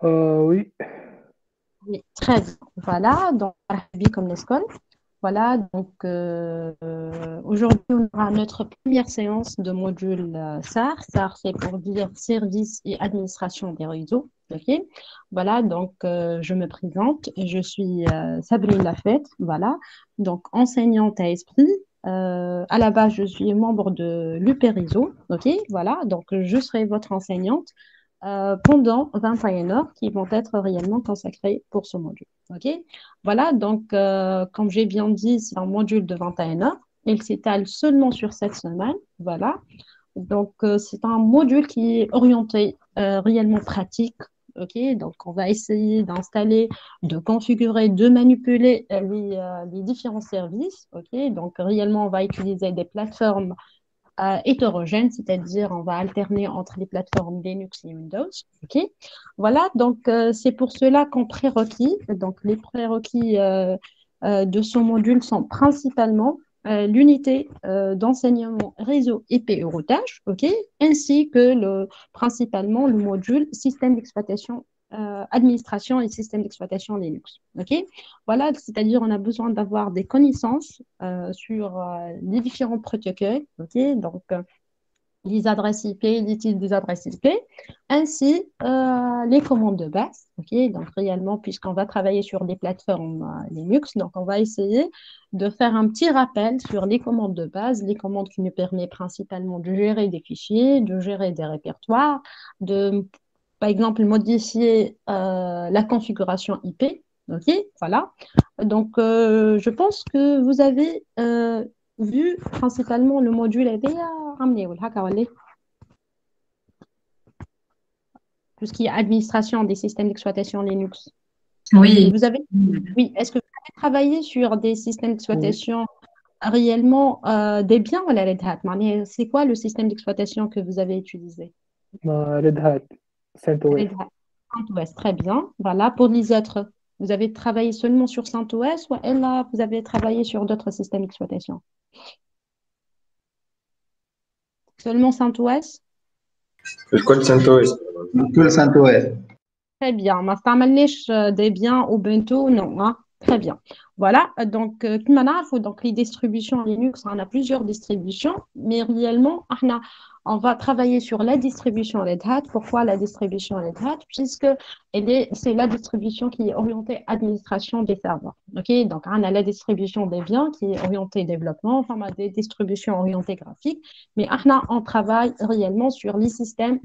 Oui, Oui, très bien. Voilà, donc, comme l'école. Voilà, donc aujourd'hui, on aura notre première séance de module SAR. SAR, c'est pour dire service et administration des réseaux. OK? Voilà, donc je me présente. Je suis Sabrine Lafette. Voilà, donc enseignante à Esprit. À la base, je suis membre de l'UP Réseau. OK? Voilà, donc je serai votre enseignante pendant 21 heures qui vont être réellement consacrées pour ce module. OK? Voilà, donc, comme j'ai bien dit, c'est un module de 21 heures. Il s'étale seulement sur cette semaine. Voilà. Donc, c'est un module qui est orienté réellement pratique. OK? Donc, on va essayer d'installer, de configurer, de manipuler les différents services. OK? Donc, réellement, on va utiliser des plateformes hétérogène, c'est-à-dire on va alterner entre les plateformes Linux et Windows. OK? Voilà, donc c'est pour cela qu'en prérequis, donc les prérequis de ce module sont principalement l'unité d'enseignement réseau IP et routage, OK? Ainsi que principalement le module système d'exploitation, administration et système d'exploitation Linux. OK? Voilà, c'est-à-dire on a besoin d'avoir des connaissances sur les différents protocoles, ok? Donc les adresses IP, les types des adresses IP, ainsi les commandes de base, ok? Donc réellement, puisqu'on va travailler sur des plateformes Linux, donc on va essayer de faire un petit rappel sur les commandes de base, les commandes qui nous permettent principalement de gérer des fichiers, de gérer des répertoires, de par exemple modifier la configuration IP. OK, voilà. Donc, je pense que vous avez vu principalement le module AD à ramener, tout ce qui est administration des systèmes d'exploitation Linux. Est-ce que Oui. vous avez, oui, est-ce que vous avez travaillé sur des systèmes oui. d'exploitation réellement des biens ou la Red Hat? C'est quoi le système d'exploitation que vous avez utilisé? Red Hat, CentOS. Red Hat. CentOS, très bien. Voilà, pour les autres, vous avez travaillé seulement sur CentOS ou là, vous avez travaillé sur d'autres systèmes d'exploitation? Seulement CentOS? الكل سنتويست. الكل سنتوات. Très bien. ما استعملناش des biens Ubuntu, non. Hein. Très bien. Voilà. Donc, كما نعرفوا, donc les distributions Linux, on a plusieurs distributions, mais réellement, on va travailler sur la distribution Red Hat. Pourquoi la distribution Red Hat? Puisque c'est la distribution qui est orientée administration des serveurs. OK? Donc, on a la distribution des biens qui est orientée développement, enfin, on a des distributions orientées graphiques, mais on travaille réellement sur les systèmes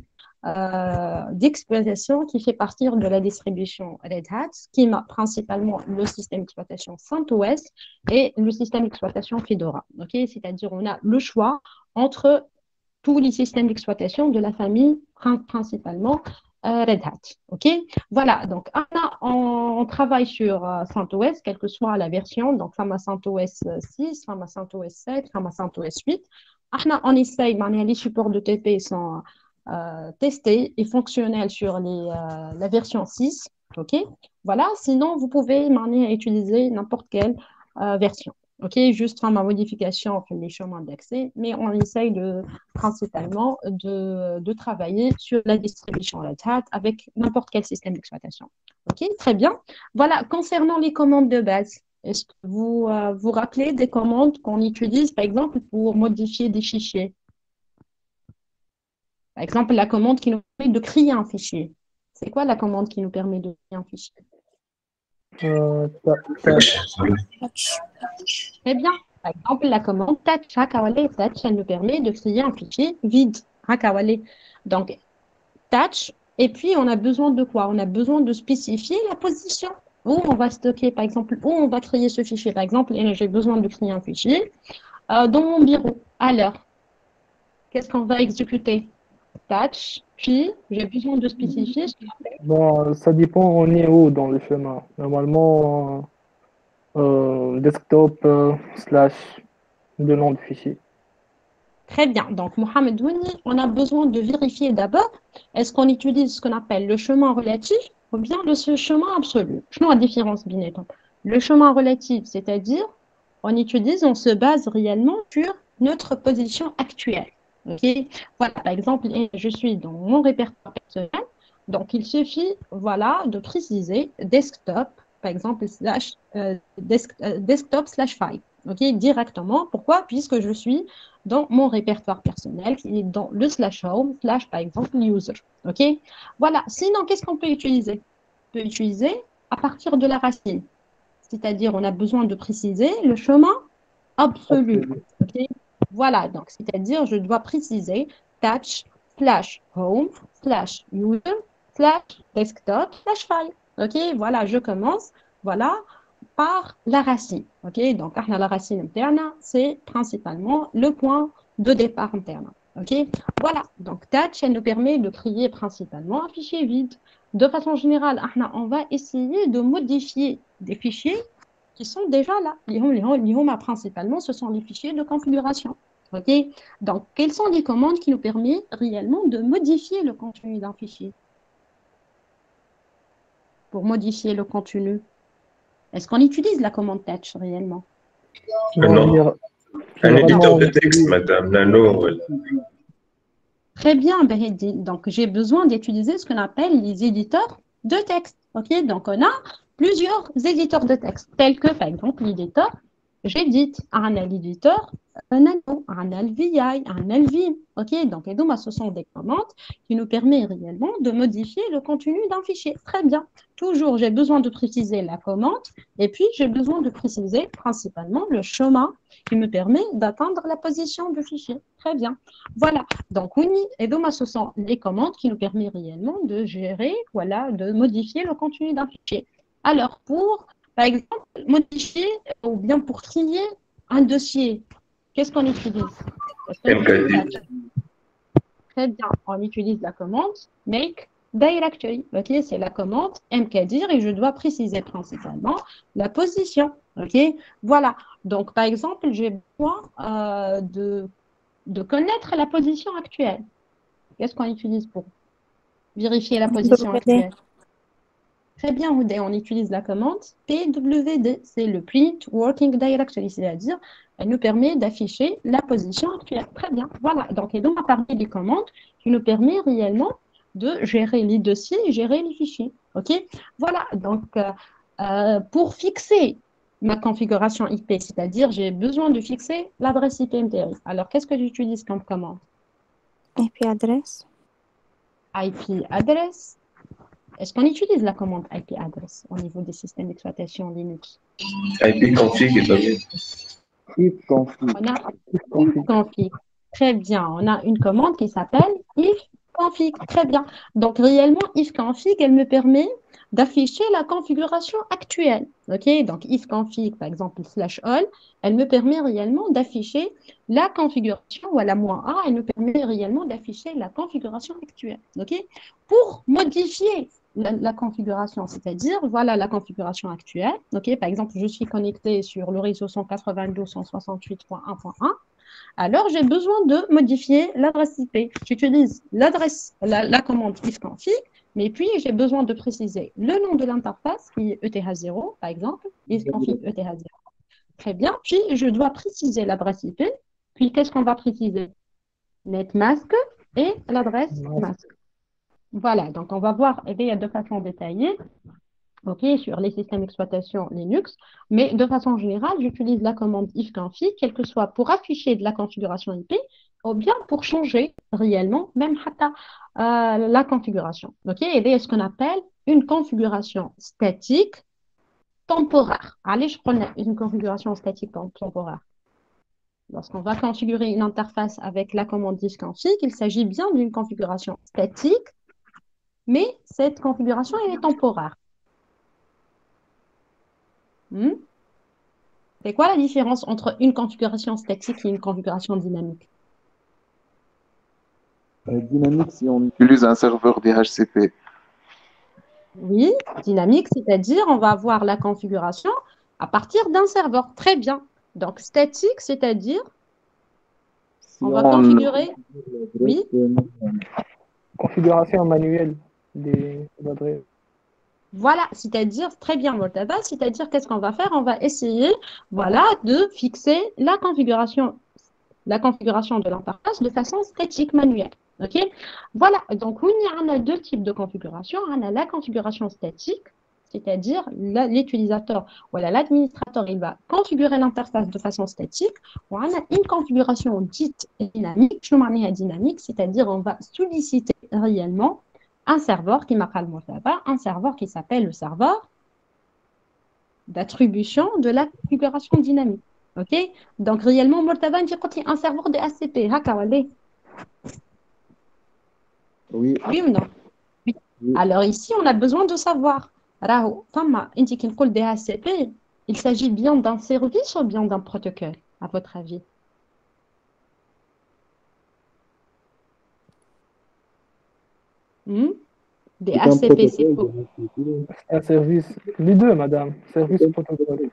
d'exploitation qui fait partie de la distribution Red Hat, qui est principalement le système d'exploitation CentOS et le système d'exploitation Fedora. Okay? C'est-à-dire on a le choix entre tous les systèmes d'exploitation de la famille, principalement Red Hat. Okay? Voilà, donc on travaille sur CentOS, quelle que soit la version, donc Fama CentOS 6, Fama CentOS 7, Fama CentOS 8. On essaye, les supports de TP sont testé et fonctionnel sur la version 6. OK? Voilà. Sinon, vous pouvez utiliser n'importe quelle version. OK? Juste faire ma modification, on fait les chemins d'accès, mais on essaye principalement de travailler sur la distribution Red Hat avec n'importe quel système d'exploitation. OK? Très bien. Voilà. Concernant les commandes de base, est-ce que vous vous rappelez des commandes qu'on utilise, par exemple, pour modifier des fichiers? Par exemple, la commande qui nous permet de créer un fichier. C'est quoi la commande qui nous permet de créer un fichier? Touch. Très bien. Par exemple, la commande touch, touch, elle nous permet de créer un fichier vide. Hakawale. Donc, touch. Et puis, on a besoin de quoi? On a besoin de spécifier la position où on va stocker, par exemple, où on va créer ce fichier. Par exemple, j'ai besoin de créer un fichier dans mon bureau. Alors, qu'est-ce qu'on va exécuter? Touch. Puis, j'ai besoin de spécifier ce qu'on appelle. Bon, ça dépend, on est où dans le chemin. Normalement, desktop slash de nom de fichier. Très bien. Donc, Mohamed Ouni, on a besoin de vérifier d'abord, est-ce qu'on utilise ce qu'on appelle le chemin relatif ou bien ce chemin absolu? Je la différence, bien étant. Le chemin relatif, c'est-à-dire, on se base réellement sur notre position actuelle. OK? Voilà, par exemple, je suis dans mon répertoire personnel. Donc, il suffit, voilà, de préciser desktop, par exemple, desktop slash file, ok, directement. Pourquoi? Puisque je suis dans mon répertoire personnel qui est dans le slash home, slash, par exemple, user, ok. Voilà. Sinon, qu'est-ce qu'on peut utiliser? On peut utiliser à partir de la racine. C'est-à-dire, on a besoin de préciser le chemin absolu. Okay? Voilà, donc, c'est-à-dire, je dois préciser touch slash home slash user slash desktop slash file. OK, voilà, je commence, voilà, par la racine. OK, donc, la racine interne, c'est principalement le point de départ interne. OK, voilà, donc, touch, elle nous permet de créer principalement un fichier vide. De façon générale, on va essayer de modifier des fichiers qui sont déjà là. L'IHOMA, principalement, ce sont les fichiers de configuration. OK? Donc, quelles sont les commandes qui nous permettent réellement de modifier le contenu d'un fichier? Pour modifier le contenu, est-ce qu'on utilise la commande touch réellement? Non. Un éditeur de texte, madame. Nano. Très bien, Behedi. Donc, j'ai besoin d'utiliser ce qu'on appelle les éditeurs de texte. OK? Donc, on a plusieurs éditeurs de texte, tels que, par exemple, l'éditeur Gedit, un l'éditeur Nano, un LVI, un LVIM. OK? Donc, et donc, ce sont des commandes qui nous permettent réellement de modifier le contenu d'un fichier. Très bien. Toujours, j'ai besoin de préciser la commande et puis j'ai besoin de préciser principalement le chemin qui me permet d'atteindre la position du fichier. Très bien. Voilà. Donc, oui, et donc, ce sont les commandes qui nous permettent réellement de gérer, voilà, de modifier le contenu d'un fichier. Alors, par exemple, modifier ou bien pour trier un dossier, qu'est-ce qu'on utilise? MKD. Très bien. On utilise la commande make directory. OK, c'est la commande mkdir et je dois préciser principalement la position. OK, voilà. Donc, par exemple, j'ai besoin de connaître la position actuelle. Qu'est-ce qu'on utilise pour vérifier la position actuelle? Très bien, on utilise la commande pwd, c'est le print working directory, c'est-à-dire elle nous permet d'afficher la position actuelle. Très bien, voilà. Donc, et donc, à partir des commandes qui nous permet réellement de gérer les dossiers et gérer les fichiers. OK? Voilà, donc pour fixer ma configuration IP, c'est-à-dire j'ai besoin de fixer l'adresse IP MTL. Alors, qu'est-ce que j'utilise comme commande? IP address. IP address. Est-ce qu'on utilise la commande IP address au niveau des systèmes d'exploitation Linux? IP config est bien. On a ifconfig. Très bien. On a une commande qui s'appelle ifconfig. Très bien. Donc, réellement, ifconfig, elle me permet d'afficher la configuration actuelle. OK? Donc, ifconfig, par exemple, /all, elle me permet réellement d'afficher la configuration, ou à la -a, elle me permet réellement d'afficher la configuration actuelle. OK? Pour modifier la configuration, c'est-à-dire, voilà la configuration actuelle. OK, par exemple, je suis connecté sur le réseau 192.168.1.1. Alors, j'ai besoin de modifier l'adresse IP. J'utilise la commande ifconfig, mais puis j'ai besoin de préciser le nom de l'interface qui est ETH0, par exemple, ifconfig ETH0. Très bien. Puis, je dois préciser l'adresse IP. Puis, qu'est-ce qu'on va préciser? Netmask et l'adresse masque. Voilà, donc on va voir de façon détaillée, OK, sur les systèmes d'exploitation Linux, mais de façon générale, j'utilise la commande ifconfig, quelle que soit pour afficher de la configuration IP, ou bien pour changer réellement, même la configuration. OK, et c'est ce qu'on appelle une configuration statique temporaire. Allez, je prends une configuration statique temporaire. Lorsqu'on va configurer une interface avec la commande ifconfig, il s'agit bien d'une configuration statique, mais cette configuration, elle est temporaire. C'est quoi la différence entre une configuration statique et une configuration dynamique? Dynamique, si on utilise un serveur DHCP. Oui, dynamique, c'est-à-dire on va avoir la configuration à partir d'un serveur. Très bien. Donc, statique, c'est-à-dire on va configurer... Oui. Configuration manuelle des adresses. Voilà, c'est-à-dire, très bien, Mortada, c'est-à-dire qu'est-ce qu'on va faire? On va essayer, voilà, de fixer la configuration de l'interface de façon statique manuelle. OK? Voilà, donc on a deux types de configuration. On a la configuration statique, c'est-à-dire l'utilisateur, voilà, l'administrateur, il va configurer l'interface de façon statique. On a une configuration dite dynamique. Je m'en dynamique, c'est-à-dire on va solliciter réellement un serveur qui m'appelle un serveur qui s'appelle le serveur d'attribution de la configuration dynamique. OK? Donc réellement, Mortaba, un serveur de ACP. Oui. Oui ou non? Oui. Oui. Alors ici, on a besoin de savoir. DHCP, il s'agit bien d'un service ou bien d'un protocole, à votre avis? DHCP, c'est quoi? Un service, les deux, madame. Service protocole.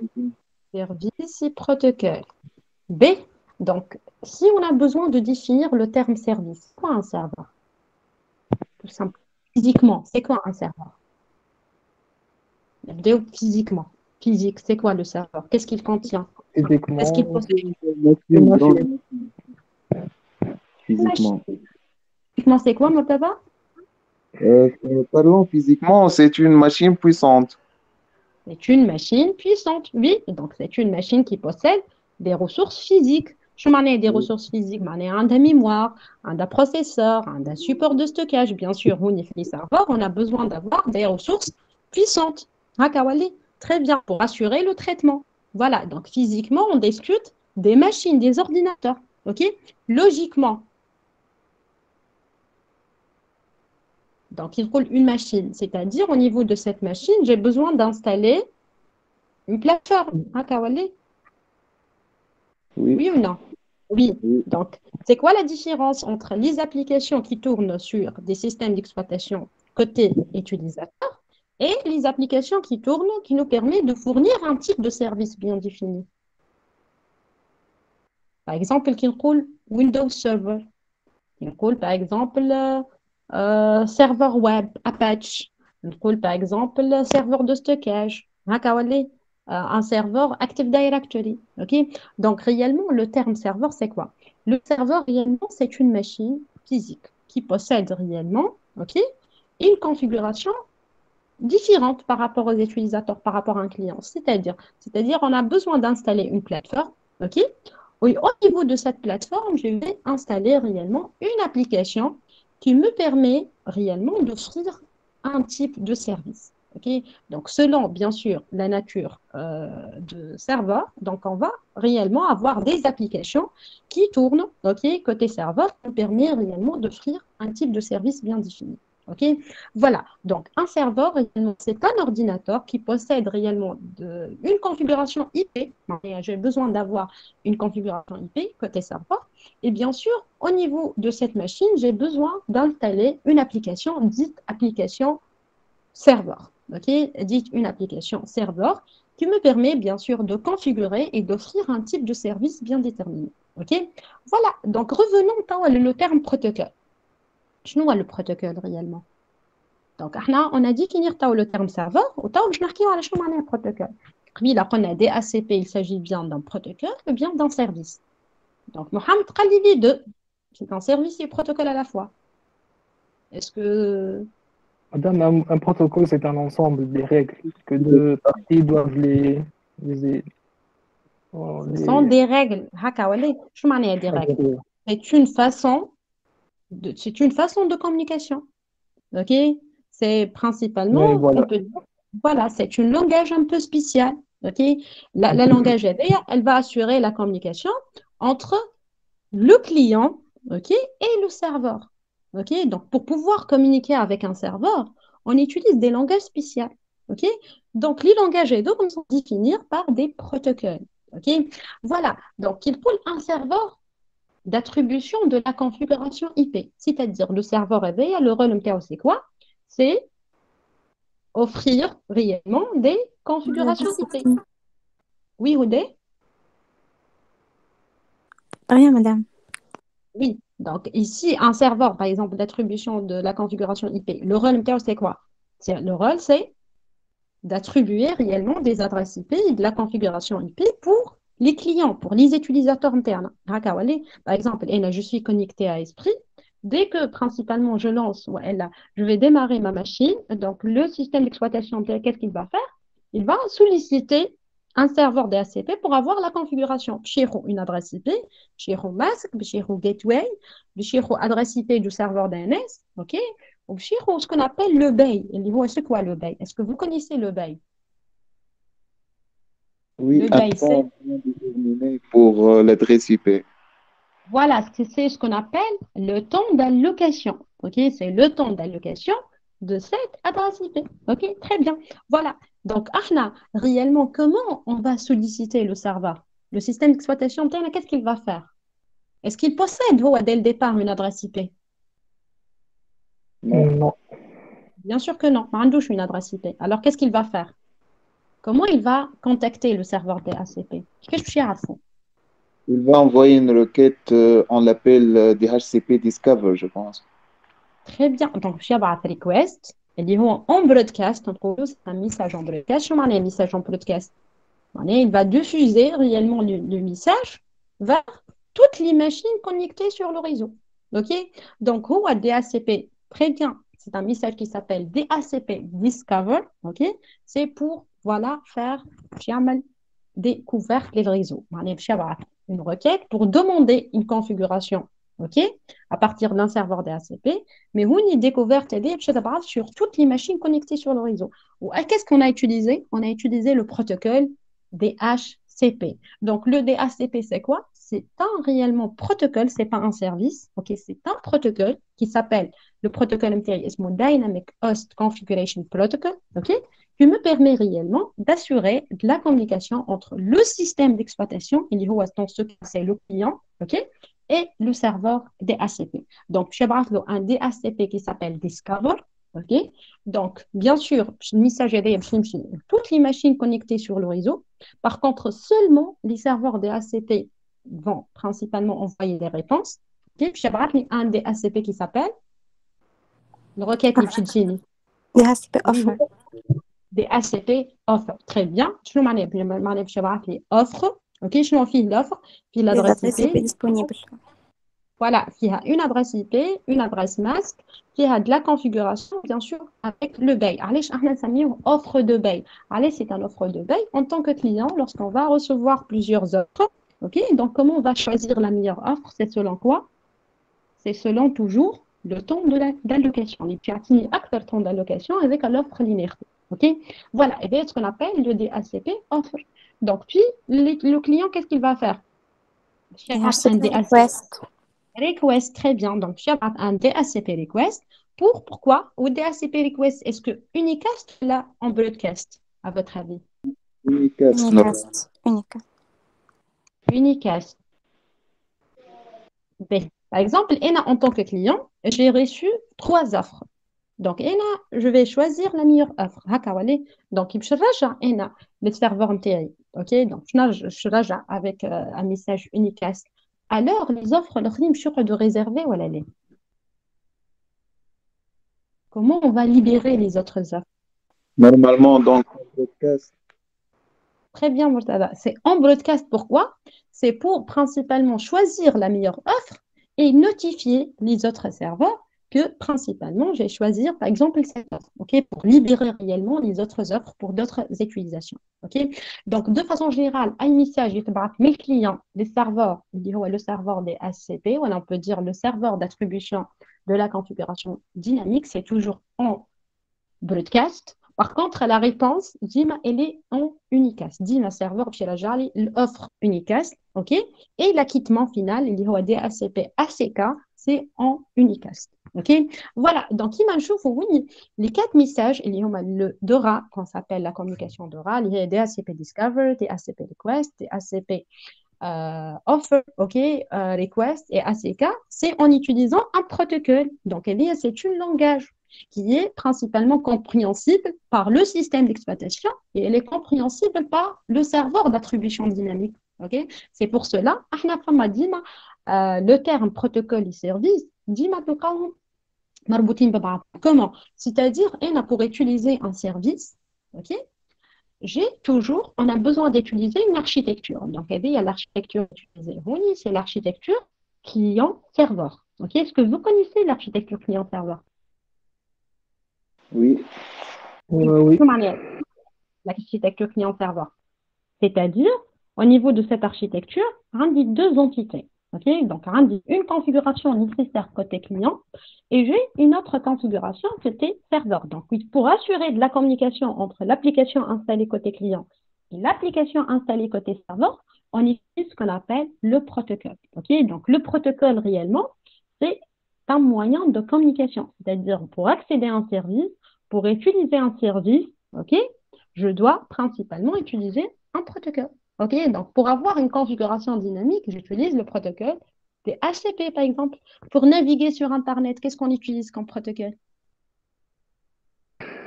Service et protocole. B, donc, si on a besoin de définir le terme service, c'est quoi un serveur? Tout simple. Physiquement, c'est quoi un serveur? Physiquement. Physique, c'est quoi le serveur? Qu'est-ce qu'il contient? Qu'est-ce qu'il Physiquement, possède? une machine. Physiquement. Physiquement, c'est quoi, Mortaba? Parlons physiquement, c'est une machine puissante. C'est une machine puissante, oui. Donc, c'est une machine qui possède des ressources physiques. Je m'en ai des ressources physiques, m'en ai un de mémoire, un de processeur, un de support de stockage. Bien sûr, on est les serveurs, on a besoin d'avoir des ressources puissantes. Hakawali, très bien, pour assurer le traitement. Voilà, donc physiquement, on discute des machines, des ordinateurs. OK? Logiquement. Donc, il roule une machine, c'est-à-dire au niveau de cette machine, j'ai besoin d'installer une plateforme. Hakawali. Oui. Oui ou non? Oui. Oui. Donc, c'est quoi la différence entre les applications qui tournent sur des systèmes d'exploitation côté utilisateur et les applications qui tournent, qui nous permettent de fournir un type de service bien défini? Par exemple, qui roule Windows Server, qui roule par exemple serveur web, Apache, qui roule par exemple serveur de stockage, un serveur Active Directory. OK? Donc, réellement, le terme serveur, c'est quoi? Le serveur, réellement, c'est une machine physique qui possède réellement, OK, une configuration différente par rapport aux utilisateurs, par rapport à un client. C'est-à-dire, on a besoin d'installer une plateforme, OK? Oui, au niveau de cette plateforme, je vais installer réellement une application qui me permet réellement d'offrir un type de service. OK? Donc, selon, bien sûr, la nature de serveur, donc on va réellement avoir des applications qui tournent, OK, côté serveur, qui me permet réellement d'offrir un type de service bien défini. OK? Voilà, donc un serveur, c'est un ordinateur qui possède réellement une configuration IP. J'ai besoin d'avoir une configuration IP côté serveur. Et bien sûr, au niveau de cette machine, j'ai besoin d'installer une application dite application serveur. Okay? Dite une application serveur qui me permet bien sûr de configurer et d'offrir un type de service bien déterminé. Okay? Voilà, donc revenons au terme protocole. Je vois le protocole réellement. Donc, on a dit qu'il y a le terme serveur, ou je n'ai pas le protocole. Puis là, on a DHCP, il s'agit bien d'un protocole ou bien d'un service. Donc, Mohamed Khalidi 2, c'est un service et protocole à la fois. Est-ce que... Madame, un protocole, c'est un ensemble des règles que deux parties doivent Ce sont des règles. Je m'en ai des règles. C'est une façon de communication. OK? C'est principalement, voilà. Voilà, c'est un langage un peu spécial. OK? La langage ADR, elle va assurer la communication entre le client, OK, et le serveur. OK? Donc, pour pouvoir communiquer avec un serveur, on utilise des langages spéciaux. OK? Donc, les langages ADR sont définis par des protocoles. OK? Voilà. Donc, il faut un serveur d'attribution de la configuration IP. C'est-à-dire, le serveur ADR, le rôle, c'est quoi? C'est offrir réellement des configurations IP. Oui, Oudé? Rien, madame. Oui. Donc, ici, un serveur, par exemple, d'attribution de la configuration IP, le rôle, c'est quoi? Le rôle, c'est d'attribuer réellement des adresses IP et de la configuration IP pour les clients, pour les utilisateurs internes. Par exemple, je suis connecté à Esprit, Dès que principalement je lance, ouais, là, je vais démarrer ma machine, donc le système d'exploitation, qu'est-ce qu'il va faire? Il va solliciter un serveur DHCP pour avoir la configuration. Bchirou une adresse IP, bchirou masque, bchirou gateway, bchirou adresse IP du serveur DNS, ok? Ou bchirou ce qu'on appelle le bay. C'est quoi le bay? Est-ce que vous connaissez le bay? Oui, Le un bay, c'est temps bien déterminé pour l'adresse IP. voilà, c'est ce qu'on appelle le temps d'allocation. Ok, c'est le temps d'allocation de cette adresse IP. Ok, très bien. Voilà. Donc, Ahna, réellement, comment on va solliciter le serveur? Le système d'exploitation interne, qu'est-ce qu'il va faire? Est-ce qu'il possède, dès le départ, une adresse IP? Non. Non. Bien sûr que non. ما عندوش une adresse IP. Alors, qu'est-ce qu'il va faire? Comment il va contacter le serveur DHCP? Qu'est-ce que je fais? Il va envoyer une requête, on l'appelle DHCP Discover, je pense. Très bien. Donc, je vais avoir request. اللي هو en broadcast. C'est un message en broadcast. شو معناه un message en broadcast? Il va diffuser réellement le message vers toutes les machines connectées sur le réseau. OK? Donc, هو DHCP, très bien. C'est un message qui s'appelle DHCP Discover. OK? C'est pour, voilà, faire découverte les réseaux. باش يبعث une requête pour demander une configuration. OK? À partir d'un serveur DHCP. Mais une découverte sur toutes les machines connectées sur le réseau. Qu'est-ce qu'on a utilisé? On a utilisé le protocole DHCP. Donc, le DHCP, c'est quoi? C'est un réellement protocole, c'est pas un service. OK? C'est un protocole qui s'appelle le protocole Dynamic Host Configuration Protocol. OK? Qui me permet réellement d'assurer de la communication entre le système d'exploitation, dans ce cas, c'est le client, OK, et le serveur DHCP. Donc, je vais un DHCP qui s'appelle Discover, OK. Donc, bien sûr, le message toutes les machines connectées sur le réseau. Par contre, seulement les serveurs DHCP vont principalement envoyer des réponses. OK. Je vais un DHCP qui s'appelle le requête DHCP offer. DHCP offre. Très bien. شنو معناه باش يبعث لي offre. OK, شنو فيه l'offre? فيه Les l'adresse adresses IP IP. disponibles. Voilà, فيها une adresse IP, une adresse masque, فيها de la configuration, bien sûr, avec le bay. علاش احنا نسميه offre de bay? علاش c'est un offre de bay en tant que client lorsqu'on va recevoir plusieurs offres. OK, donc comment on va choisir la meilleure offre? C'est selon quoi? C'est selon toujours le temps d'allocation. Les piatini acteur temps d'allocation avec l'offre linéaire. OK? Voilà, et bien ce qu'on appelle le DHCP offre. Donc, puis, le client, qu'est-ce qu'il va faire? DHCP request. Request, très bien. Donc, je vais un DHCP request. Pourquoi? Ou DHCP request, est-ce que Unicast là en broadcast, à votre avis? Unicast, non. Unicast. Unicast. Ben, par exemple, en tant que client, j'ai reçu 3 offres. Donc, je vais choisir la meilleure offre. Donc, je vais le serveur MTI. OK? Donc, je rajoute avec un message Unicast. Alors, les offres, le de réserver ou aller. Comment on va libérer les autres offres? Normalement, donc, en broadcast. Très bien, Murtada. C'est en broadcast. Pourquoi? C'est pour principalement choisir la meilleure offre et notifier les autres serveurs que principalement, je vais choisir, par exemple, cette offre, OK, pour libérer réellement les autres offres pour d'autres utilisations. OK? Donc, de façon générale, un message, mes clients, les serveurs, le serveur des HCP, ou on peut dire le serveur d'attribution de la configuration dynamique, c'est toujours en broadcast. Par contre, la réponse, Dima, elle est en unicast. Dima serveur, l'offre unicast, OK? Et l'acquittement final, il y a DHCP ACK, c'est en unicast. OK? Voilà. Donc, oui, les 4 messages, il y a le DORA, qu'on s'appelle la communication DORA, il y a DHCP Discover, DHCP Request, DHCP offer, OK, request et ACK, c'est en utilisant un protocole. Donc, c'est un langage qui est principalement compréhensible par le système d'exploitation et elle est compréhensible par le serveur d'attribution dynamique. Okay? C'est pour cela, le terme protocole et service, comment? C'est-à-dire, pour utiliser un service, ok, on a besoin d'utiliser une architecture. Donc, il y a l'architecture utilisée. C'est l'architecture client-serveur. Ok, est-ce que vous connaissez l'architecture client-serveur? Oui. Oui. Comment est l'architecture client-serveur? C'est-à-dire, au niveau de cette architecture, on dit deux entités. Ok, donc on dit une configuration nécessaire côté client et j'ai une autre configuration côté serveur. Donc, oui, pour assurer de la communication entre l'application installée côté client et l'application installée côté serveur, on utilise ce qu'on appelle le protocole. Ok, donc le protocole réellement, c'est un moyen de communication. C'est-à-dire, pour accéder à un service, pour utiliser un service, ok, je dois principalement utiliser un protocole. OK? Donc, pour avoir une configuration dynamique, j'utilise le protocole des HTTP, par exemple. Pour naviguer sur Internet, qu'est-ce qu'on utilise comme protocole?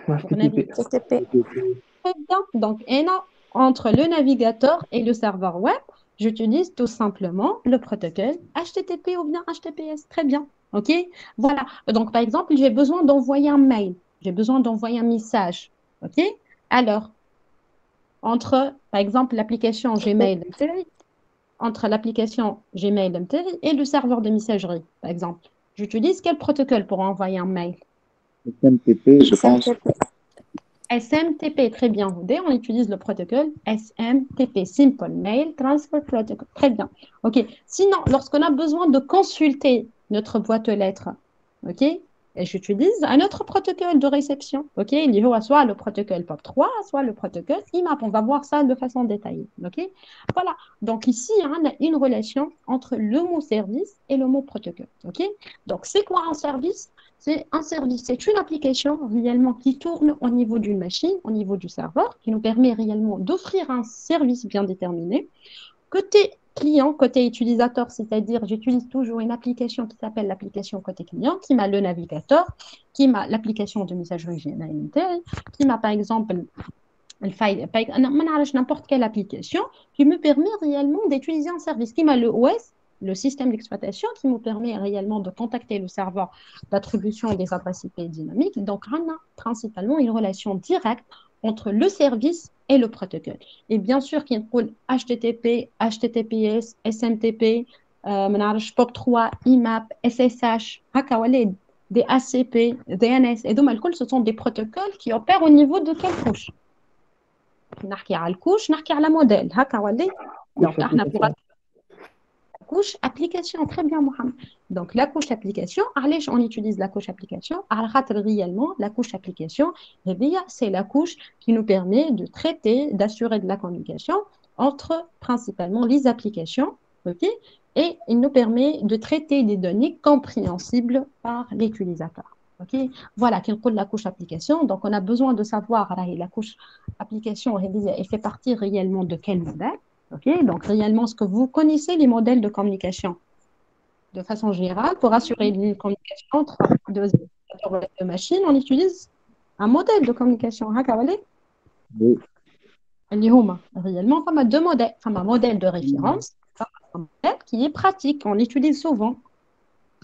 Pour naviguer. HTTP. HTTP. Très bien. Donc, entre le navigateur et le serveur web, j'utilise tout simplement le protocole HTTP ou bien HTTPS. Très bien. OK? Voilà. Donc, par exemple, j'ai besoin d'envoyer un mail. J'ai besoin d'envoyer un message. OK? Alors, par exemple, l'application Gmail entre l'application Gmail MTR et le serveur de messagerie, par exemple. J'utilise quel protocole pour envoyer un mail? SMTP, je pense. SMTP. SMTP, très bien rodé. On utilise le protocole SMTP, Simple Mail Transfer Protocol. Très bien. OK. Sinon, lorsqu'on a besoin de consulter notre boîte aux lettres, OK, et j'utilise un autre protocole de réception. OK, il y a soit le protocole POP3, soit le protocole IMAP. On va voir ça de façon détaillée. OK, voilà. Donc ici, hein, on a une relation entre le mot service et le mot protocole. OK, donc c'est quoi un service? C'est un service, c'est une application réellement qui tourne au niveau d'une machine, au niveau du serveur, qui nous permet réellement d'offrir un service bien déterminé. Côté client, côté utilisateur, c'est-à-dire j'utilise toujours une application qui s'appelle l'application côté client, qui m'a le navigateur, qui m'a l'application de messagerie Gmail, qui m'a par exemple n'importe quelle application qui me permet réellement d'utiliser un service qui m'a le OS, le système d'exploitation, qui me permet réellement de contacter le serveur d'attribution des adresses IP dynamiques. Donc, on a principalement une relation directe entre le service et le protocole. Et bien sûr, qu'il y a HTTP, HTTPS, SMTP, POP3, IMAP, SSH, DHCP, DNS, et donc, ce sont des protocoles qui opèrent au niveau de quelle couche? نحكي على الكوش نحكي على موديل هكا ولي دونك احنا pour la couche application très bien Mohamed donc la couche application علاش on utilise la couche application على خاطر réellement la couche application c'est la couche qui nous permet de traiter d'assurer de la communication entre principalement les applications ok et il nous permet de traiter des données compréhensibles par l'utilisateur. Ok, voilà, qui est la couche application. Donc, on a besoin de savoir la couche application, elle fait partie réellement de quel modèle. Ok, donc réellement, est-ce que vous connaissez les modèles de communication de façon générale pour assurer une communication entre deux machines, on utilise un modèle de communication. Oui. Réellement, on a deux modèles. Un modèle de référence, un modèle qui est pratique, on l'utilise souvent.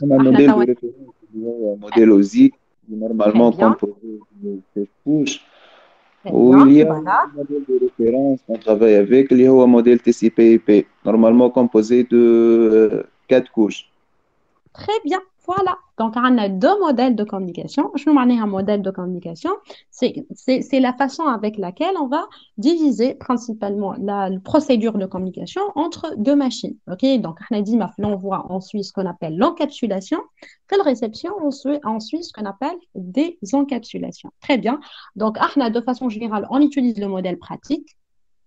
On a un modèle de référence, un modèle OSI, qui est normalement composé de 16 couches. Où il y a un modèle de référence qu'on travaille avec, il y a un modèle TCP/IP, normalement composé de 4 couches. Très bien, voilà. Donc, on a deux modèles de communication. Je vous un modèle de communication. C'est la façon avec laquelle on va diviser principalement la procédure de communication entre deux machines. Ok, donc, on voit ensuite ce qu'on appelle l'encapsulation. Quelle réception, ensuite ce qu'on appelle des encapsulations. Très bien. Donc, de façon générale, on utilise le modèle pratique.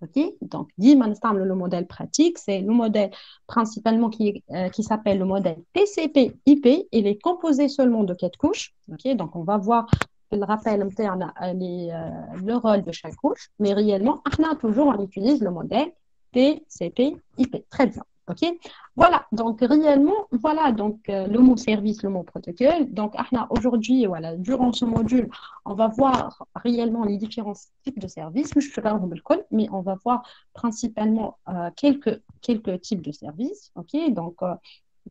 Ok, donc, le modèle pratique, c'est le modèle principalement qui s'appelle le modèle TCP/IP. Il est composé seulement de 4 couches. Ok, donc, on va voir le rappel interne, le rôle de chaque couche, mais réellement, toujours, on utilise le modèle TCP/IP. Très bien. Ok, voilà, donc réellement, voilà, donc le mot service, le mot protocole. Donc, aujourd'hui, voilà, durant ce module, on va voir réellement les différents types de services, mais on va voir principalement quelques types de services. Ok, donc,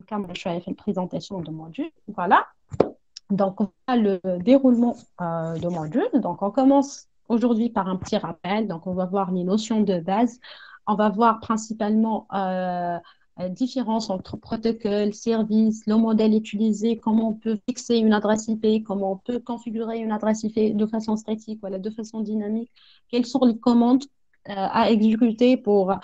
comme je vais faire une présentation de module, voilà. Donc, voilà le déroulement de module. Donc, on commence aujourd'hui par un petit rappel. Donc, on va voir les notions de base. On va voir principalement différence entre protocole, service, le modèle utilisé, comment on peut fixer une adresse IP, comment on peut configurer une adresse IP de façon statique, voilà, de façon dynamique, quelles sont les commandes à exécuter pour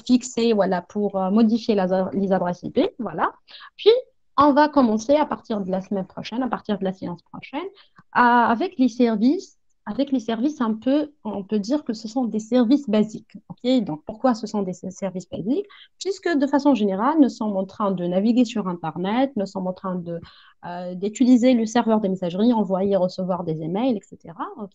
fixer, voilà, pour modifier les adresses IP, voilà. Puis, on va commencer à partir de la semaine prochaine, à partir de la séance prochaine, avec les services. Avec les services, un peu, on peut dire que ce sont des services basiques. Ok. Donc, pourquoi ce sont des services basiques? Puisque de façon générale, nous sommes en train de naviguer sur Internet, nous sommes en train d'utiliser le serveur de messagerie, envoyer, recevoir des emails, etc. Ok.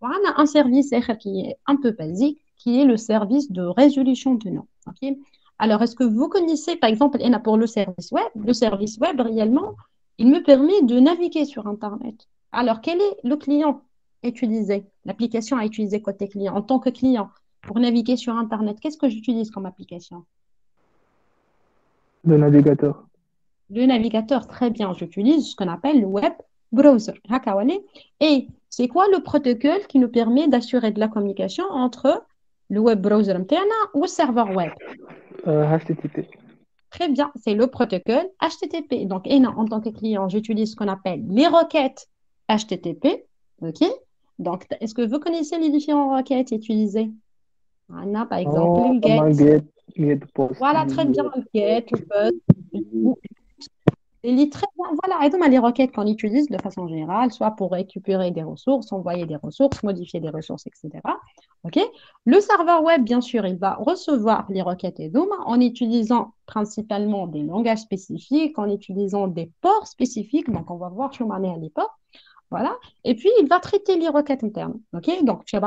On a un service qui est un peu basique, qui est le service de résolution de nom. Ok. Alors, est-ce que vous connaissez, par exemple, pour le service web? Le service web, réellement, il me permet de naviguer sur Internet. Alors, quel est le client utilisé, l'application à utiliser côté client, en tant que client, pour naviguer sur Internet? Qu'est-ce que j'utilise comme application? Le navigateur. Le navigateur, très bien, j'utilise ce qu'on appelle le web browser. Et c'est quoi le protocole qui nous permet d'assurer de la communication entre le web browser ou le serveur web? HTTP. Très bien, c'est le protocole HTTP. Donc, en tant que client, j'utilise ce qu'on appelle les requêtes HTTP. OK? Donc, est-ce que vous connaissez les différentes requêtes utilisées? On a par exemple le get. Get, post. Voilà, très bien, le get, le post. Très bien. Voilà, les requêtes qu'on utilise de façon générale, soit pour récupérer des ressources, envoyer des ressources, modifier des ressources, etc. OK? Le serveur web, bien sûr, il va recevoir les requêtes EDOM en utilisant principalement des langages spécifiques, en utilisant des ports spécifiques. Donc, on va voir comment on est à l'époque. Voilà. Et puis, il va traiter les requêtes internes. OK? Donc, je vais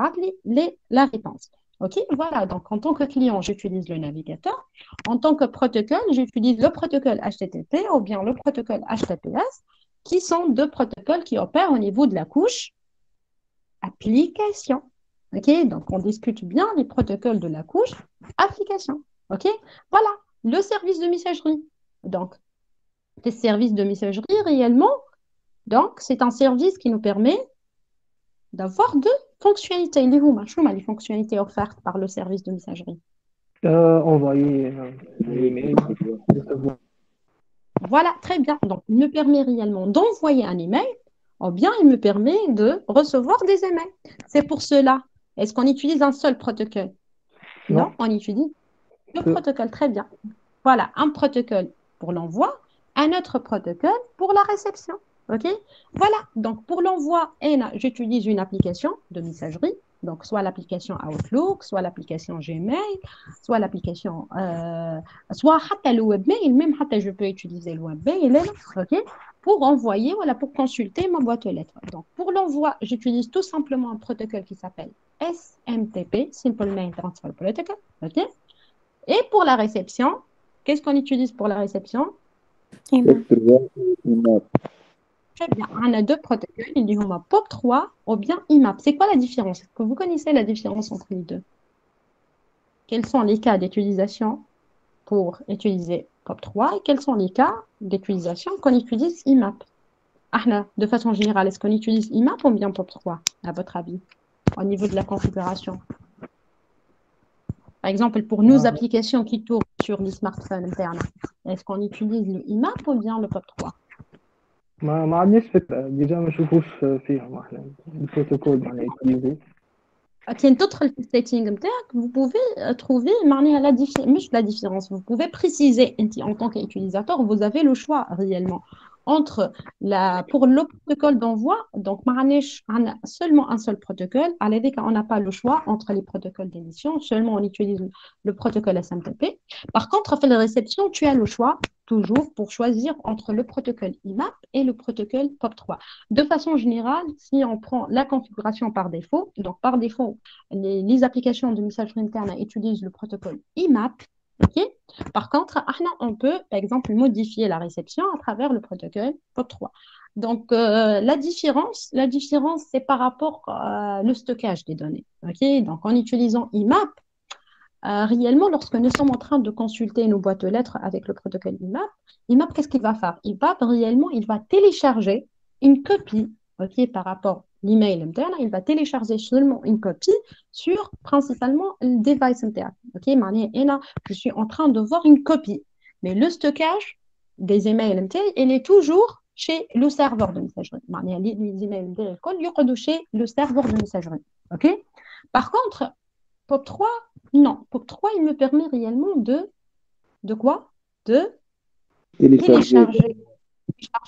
la réponse. OK? Voilà. Donc, en tant que client, j'utilise le navigateur. En tant que protocole, j'utilise le protocole HTTP ou bien le protocole HTTPS, qui sont deux protocoles qui opèrent au niveau de la couche application. OK? Donc, on discute bien les protocoles de la couche application. OK? Voilà. Le service de messagerie. Donc, les services de messagerie, réellement, donc, c'est un service qui nous permet d'avoir deux fonctionnalités. Les fonctionnalités offertes par le service de messagerie. Envoyer un email. Voilà, très bien. Donc, il me permet réellement d'envoyer un email ou bien il me permet de recevoir des emails. C'est pour cela. Est-ce qu'on utilise un seul protocole? Non, on utilise deux protocoles. Très bien. Voilà, un protocole pour l'envoi, un autre protocole pour la réception. OK? Voilà. Donc, pour l'envoi, j'utilise une application de messagerie. Donc, soit l'application Outlook, soit l'application Gmail, soit l'application, soit le webmail, même je peux utiliser le webmail, OK? Pour envoyer, voilà, pour consulter ma boîte aux lettres. Donc, pour l'envoi, j'utilise tout simplement un protocole qui s'appelle SMTP, Simple Mail Transfer Protocol. OK? Et pour la réception, qu'est-ce qu'on utilise pour la réception? Très bien. On a deux protocoles, il y a POP3 ou bien IMAP. C'est quoi la différence? Est-ce que vous connaissez la différence entre les deux? Quels sont les cas d'utilisation pour utiliser POP3 et quels sont les cas d'utilisation qu'on utilise IMAP? De façon générale, est-ce qu'on utilise IMAP ou bien POP3, à votre avis, au niveau de la configuration? Par exemple, pour nos applications qui tournent sur les smartphones internes, est-ce qu'on utilise le IMAP ou bien le POP3? ما عنديش فكرة ديجا ما نشوفوش فيهم احنا البروتوكول معناها يتيليزي. كاين تدخل في السيتينغ نتاعك vous pouvez trouver معناها la différence, vous pouvez préciser en tant qu'utilisateur, vous avez le choix réellement entre pour le protocole d'envoi, donc on a seulement un seul protocole, à l'époque on n'a pas le choix entre les protocoles d'émission, seulement on utilise le protocole SMTP. Par contre, à la réception, tu as le choix toujours pour choisir entre le protocole IMAP et le protocole POP3. De façon générale, si on prend la configuration par défaut, donc par défaut, les applications de messagerie interne utilisent le protocole IMAP. OK? Par contre, on peut, par exemple, modifier la réception à travers le protocole POP3. Donc, la différence, c'est par rapport au stockage des données. OK? Donc, en utilisant IMAP, réellement, lorsque nous sommes en train de consulter nos boîtes aux lettres avec le protocole IMAP, qu'est-ce qu'il va faire? Il va télécharger une copie, OK, par rapport à l'email interne, il va télécharger seulement une copie sur principalement le device interne. OK, je suis en train de voir une copie. Mais le stockage des emails, il est toujours chez le serveur de messagerie. Les emails, ils sont chez le serveur de messagerie. OK? Par contre, POP3, non. POP3, il me permet réellement de quoi? De télécharger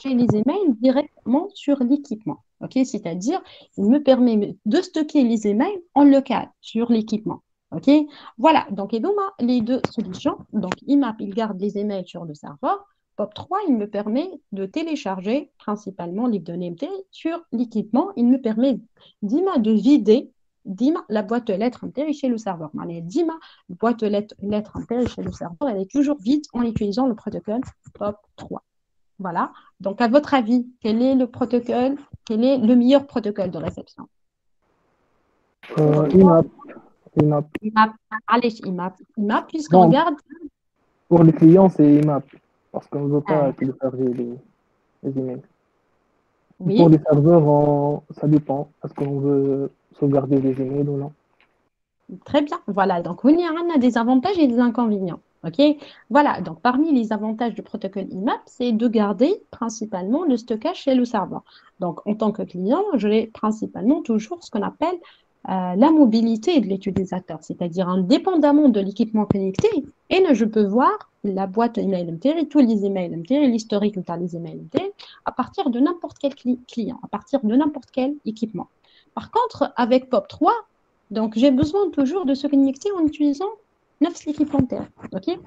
les emails directement sur l'équipement. Okay? C'est-à-dire, il me permet de stocker les emails en local sur l'équipement. Okay? Voilà, donc et donc, les deux solutions. Donc, IMAP, il garde les emails sur le serveur. POP3, il me permet de télécharger principalement les données MT sur l'équipement. Il me permet de vider la boîte aux lettres chez le serveur. La boîte aux lettres chez le serveur, elle est toujours vide en utilisant le protocole POP3. Voilà. Donc, à votre avis, quel est le protocole, quel est le meilleur protocole de réception? IMAP. IMAP. Allez, IMAP, puisqu'on regarde. Pour les clients, c'est IMAP. Parce qu'on ne veut pas télécharger les emails. Oui. Pour les serveurs, ça dépend. Est-ce qu'on veut sauvegarder les emails ou non? Très bien. Voilà. Donc, on a des avantages et des inconvénients. OK? Voilà. Donc, parmi les avantages du protocole IMAP, c'est de garder principalement le stockage chez le serveur. Donc, en tant que client, je l'ai principalement toujours ce qu'on appelle la mobilité de l'utilisateur, c'est-à-dire indépendamment de l'équipement connecté, et je peux voir la boîte email MTR, tous les emails MTR, l'historique de les emails MTR, à partir de n'importe quel client, à partir de n'importe quel équipement. Par contre, avec POP3, donc j'ai besoin toujours de se connecter en utilisant l'équipement MTR. OK?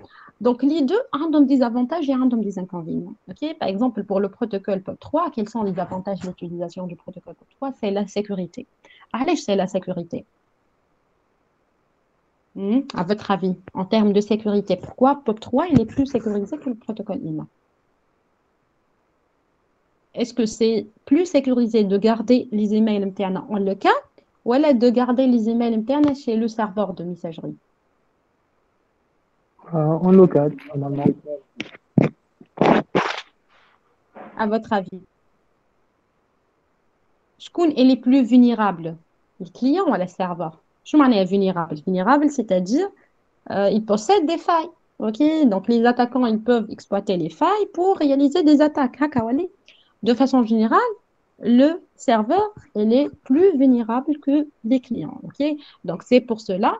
Donc, les deux ont des avantages et ont des inconvénients. Okay? Par exemple, pour le protocole POP3, quels sont les avantages de l'utilisation du protocole POP3? C'est la sécurité. Allez, c'est la sécurité. À votre avis, en termes de sécurité, pourquoi POP3 il est plus sécurisé que le protocole IMAP? Est-ce que c'est plus sécurisé de garder les emails internes en local ou de garder les emails internes chez le serveur de messagerie? En local, normalement. À votre avis, est les plus vulnérables? Les clients ou le serveur? Je m'en ai vulnérable. Vulnérable, c'est-à-dire ils possèdent des failles. Okay? Donc, les attaquants, ils peuvent exploiter les failles pour réaliser des attaques. De façon générale, le serveur, il est plus vulnérable que les clients. Okay? Donc, c'est pour cela,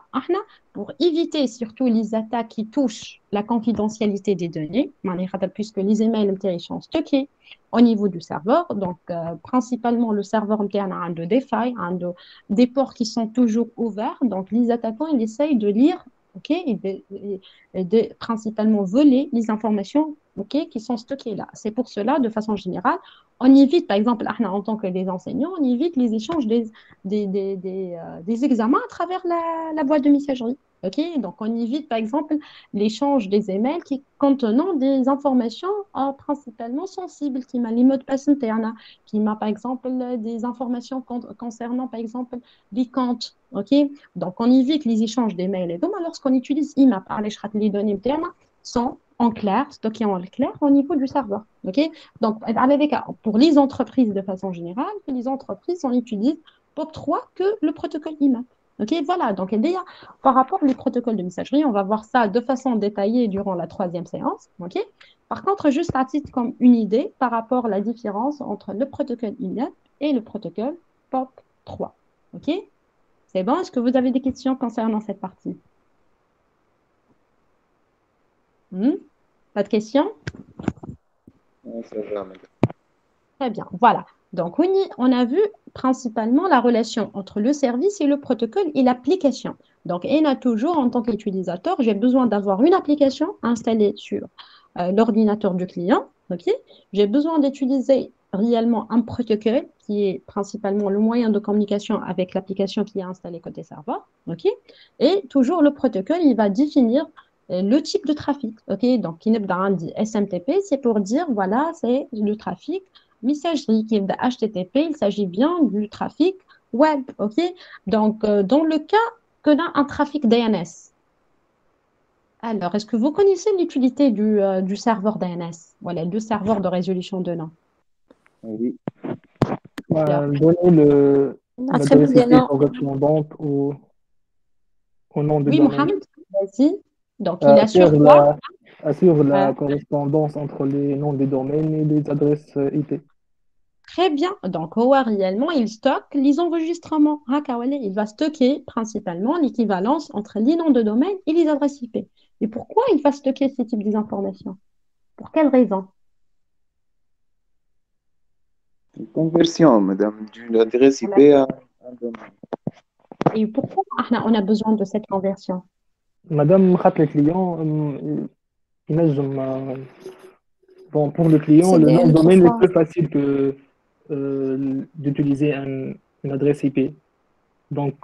pour éviter surtout les attaques qui touchent la confidentialité des données, puisque les emails sont stockés au niveau du serveur, donc principalement le serveur interne a des failles, des ports qui sont toujours ouverts, donc les attaquants, ils essayent de lire et de principalement voler les informations qui sont stockées là. C'est pour cela, de façon générale, on évite, par exemple, en tant que des enseignants, on évite les échanges des examens à travers la boîte de messagerie. Okay? Donc, on évite, par exemple, l'échange des emails qui contenant des informations principalement sensibles, qui m'a les mots de passe interne, qui m'a, par exemple, des informations concernant, par exemple, les comptes. Okay? Donc, on évite les échanges des mails. Et donc, lorsqu'on utilise IMAP, les données internes sont en clair, stockées en clair au niveau du serveur. Okay? Donc, pour les entreprises de façon générale, les entreprises, on utilise POP3 que le protocole IMAP. Okay? Voilà, donc par rapport aux protocoles de messagerie, on va voir ça de façon détaillée durant la 3e séance. Okay? Par contre, juste à titre comme une idée par rapport à la différence entre le protocole IMAP et le protocole POP3. OK? C'est bon? Est-ce que vous avez des questions concernant cette partie? Pas de questions? Ça va, madame. Très bien, voilà. Donc, on a vu principalement la relation entre le service et le protocole et l'application. Donc, on a toujours, en tant qu'utilisateur, j'ai besoin d'avoir une application installée sur l'ordinateur du client. Okay? J'ai besoin d'utiliser réellement un protocole qui est principalement le moyen de communication avec l'application qui est installée côté serveur. Okay? Et toujours, le protocole, il va définir le type de trafic. Okay? Donc, qui n'est pas dit SMTP, c'est pour dire, voilà, c'est le trafic messagerie qui est de HTTP, il s'agit bien du trafic web. Okay? Donc, dans le cas qu'on a un trafic DNS, alors, est-ce que vous connaissez l'utilité du serveur DNS? Voilà, le serveur de résolution de nom. Oui. Donner l'adresse IP correspondante au nom de oui, domaine. Mohamed, vas-y. Donc, il assure quoi? assure la Euh, correspondance entre les noms des domaines et les adresses IP. Très bien. Donc, OA, réellement, il stocke les enregistrements. Haka, wala, il va stocker principalement l'équivalence entre les noms de domaine et les adresses IP. Et pourquoi il va stocker ce type d'informations? Pour quelle raison? Une conversion, madame, d'une adresse IP Voilà. à un domaine. Et pourquoi on a besoin de cette conversion? Madame, خاطر les clients, ينجم, bon, pour le client, C'est le nom de l'autre domaine est fois. plus facile que d'utiliser une adresse IP. Donc,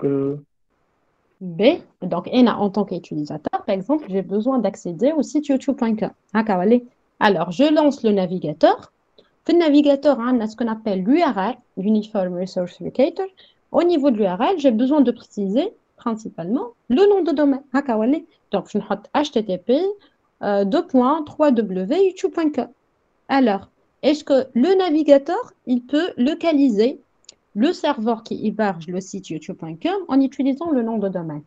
B, donc en tant qu'utilisateur, par exemple, j'ai besoin d'accéder au site youtube.com. Haka, wala. Alors, je lance le navigateur. Dans le navigateur, on a ce qu'on appelle l'URL, Uniform Resource Locator. Au niveau de l'URL, j'ai besoin de préciser principalement le nom de domaine. Haka, wala. Donc, je vais mettre http youtube.com. Alors, est-ce que le navigateur, il peut localiser le serveur qui héberge le site youtube.com en utilisant le nom de domaine?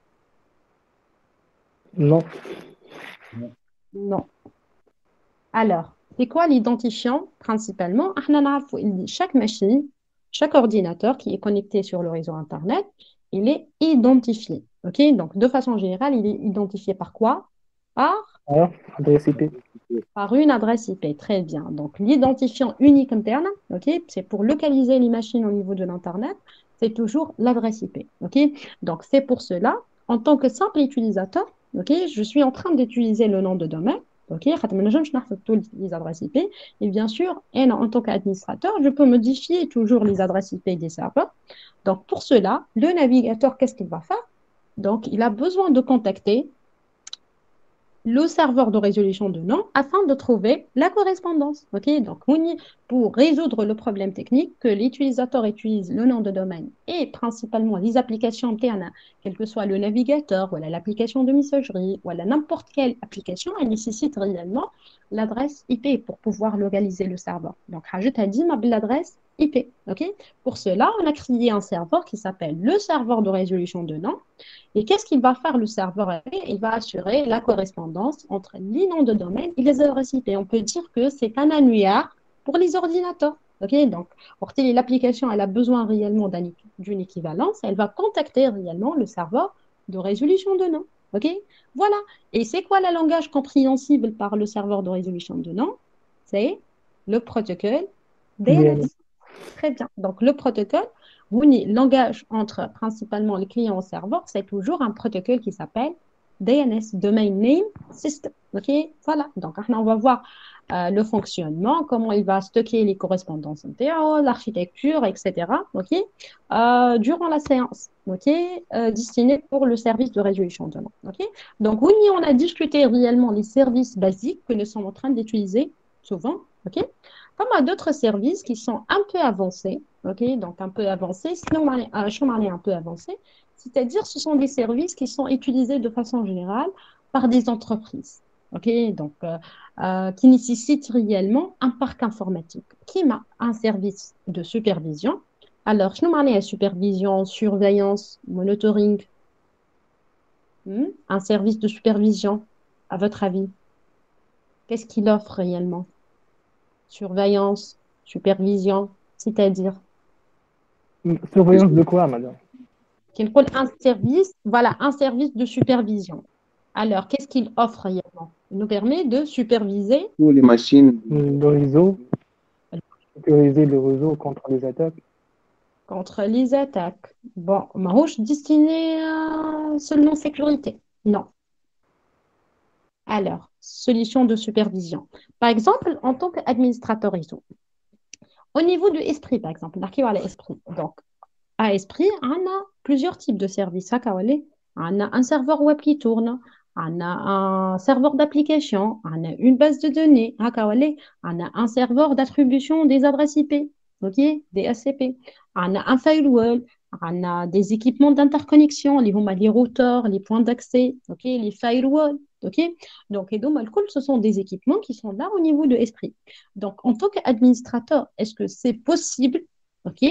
non. Non. Alors, c'est quoi l'identifiant principalement? Chaque machine, chaque ordinateur qui est connecté sur le réseau Internet, il est identifié. OK? Donc, de façon générale, il est identifié par quoi? Par, Ah, adresse IP. par une adresse IP. Très bien. Donc, l'identifiant unique interne, OK? C'est pour localiser les machines au niveau de l'Internet, c'est toujours l'adresse IP. OK? Donc, c'est pour cela, en tant que simple utilisateur, OK, je suis en train d'utiliser le nom de domaine. OK, les adresses IP. Et bien sûr, en tant qu'administrateur, je peux modifier toujours les adresses IP des serveurs. Donc, pour cela, le navigateur, qu'est-ce qu'il va faire? Donc, il a besoin de contacter le serveur de résolution de nom afin de trouver la correspondance. OK? Donc, pour résoudre le problème technique, que l'utilisateur utilise le nom de domaine et principalement les applications internes, quel que soit le navigateur, ou l'application de messagerie, ou n'importe quelle application, elle nécessite réellement l'adresse IP pour pouvoir localiser le serveur. Donc, rajoute à dit l'adresse IP. OK? Pour cela, on a créé un serveur qui s'appelle le serveur de résolution de nom. Et qu'est-ce qu'il va faire le serveur? Il va assurer la correspondance entre les noms de domaine et les adresses IP. On peut dire que c'est un annuaire pour les ordinateurs. Okay, donc, l'application elle a besoin réellement d'une équivalence. Elle va contacter réellement le serveur de résolution de nom. Okay, voilà. Et c'est quoi le langage compréhensible par le serveur de résolution de nom? C'est le protocole DNS. DNS. Très bien. Donc, le protocole, le langage entre principalement le client et le serveur, c'est toujours un protocole qui s'appelle DNS, Domain Name System. OK? Voilà. Donc, on va voir le fonctionnement, comment il va stocker les correspondances internes, l'architecture, etc. OK? Durant la séance. OK? Destinée pour le service de résolution de nom. OK? Donc, oui, on a discuté réellement les services basiques que nous sommes en train d'utiliser souvent. OK? Comme à d'autres services qui sont un peu avancés, ok, donc un peu avancés, sinon on est un peu avancé, c'est-à-dire ce sont des services qui sont utilisés de façon générale par des entreprises, ok, donc qui nécessitent réellement un parc informatique, qui a un service de supervision. Alors, je nous supervision, surveillance, monitoring, un service de supervision, à votre avis, qu'est-ce qu'il offre réellement? Surveillance, supervision, c'est-à-dire Surveillance de quoi, madame? qu'il rôle un service, voilà, un service de supervision. Alors, qu'est-ce qu'il offre réellement? Il nous permet de superviser Tous les machines. Le réseau, sécuriser le réseau contre les attaques. contre les attaques. Bon, Marouche destiné seulement sécurité. Non. Alors, solution de supervision. Par exemple, en tant qu'administrateur réseau, au niveau de Esprit, par exemple, on a Esprit. Donc, à Esprit, on a plusieurs types de services. On a un serveur web qui tourne, on a un serveur d'application, on a une base de données, on a un serveur d'attribution des adresses IP, ok, des ACP, on a un firewall, on a des équipements d'interconnexion, les routeurs, les points d'accès, ok, les firewalls, ok. Donc, ce sont des équipements qui sont là au niveau de Esprit. Donc, en tant qu'administrateur, est-ce que c'est possible, ok,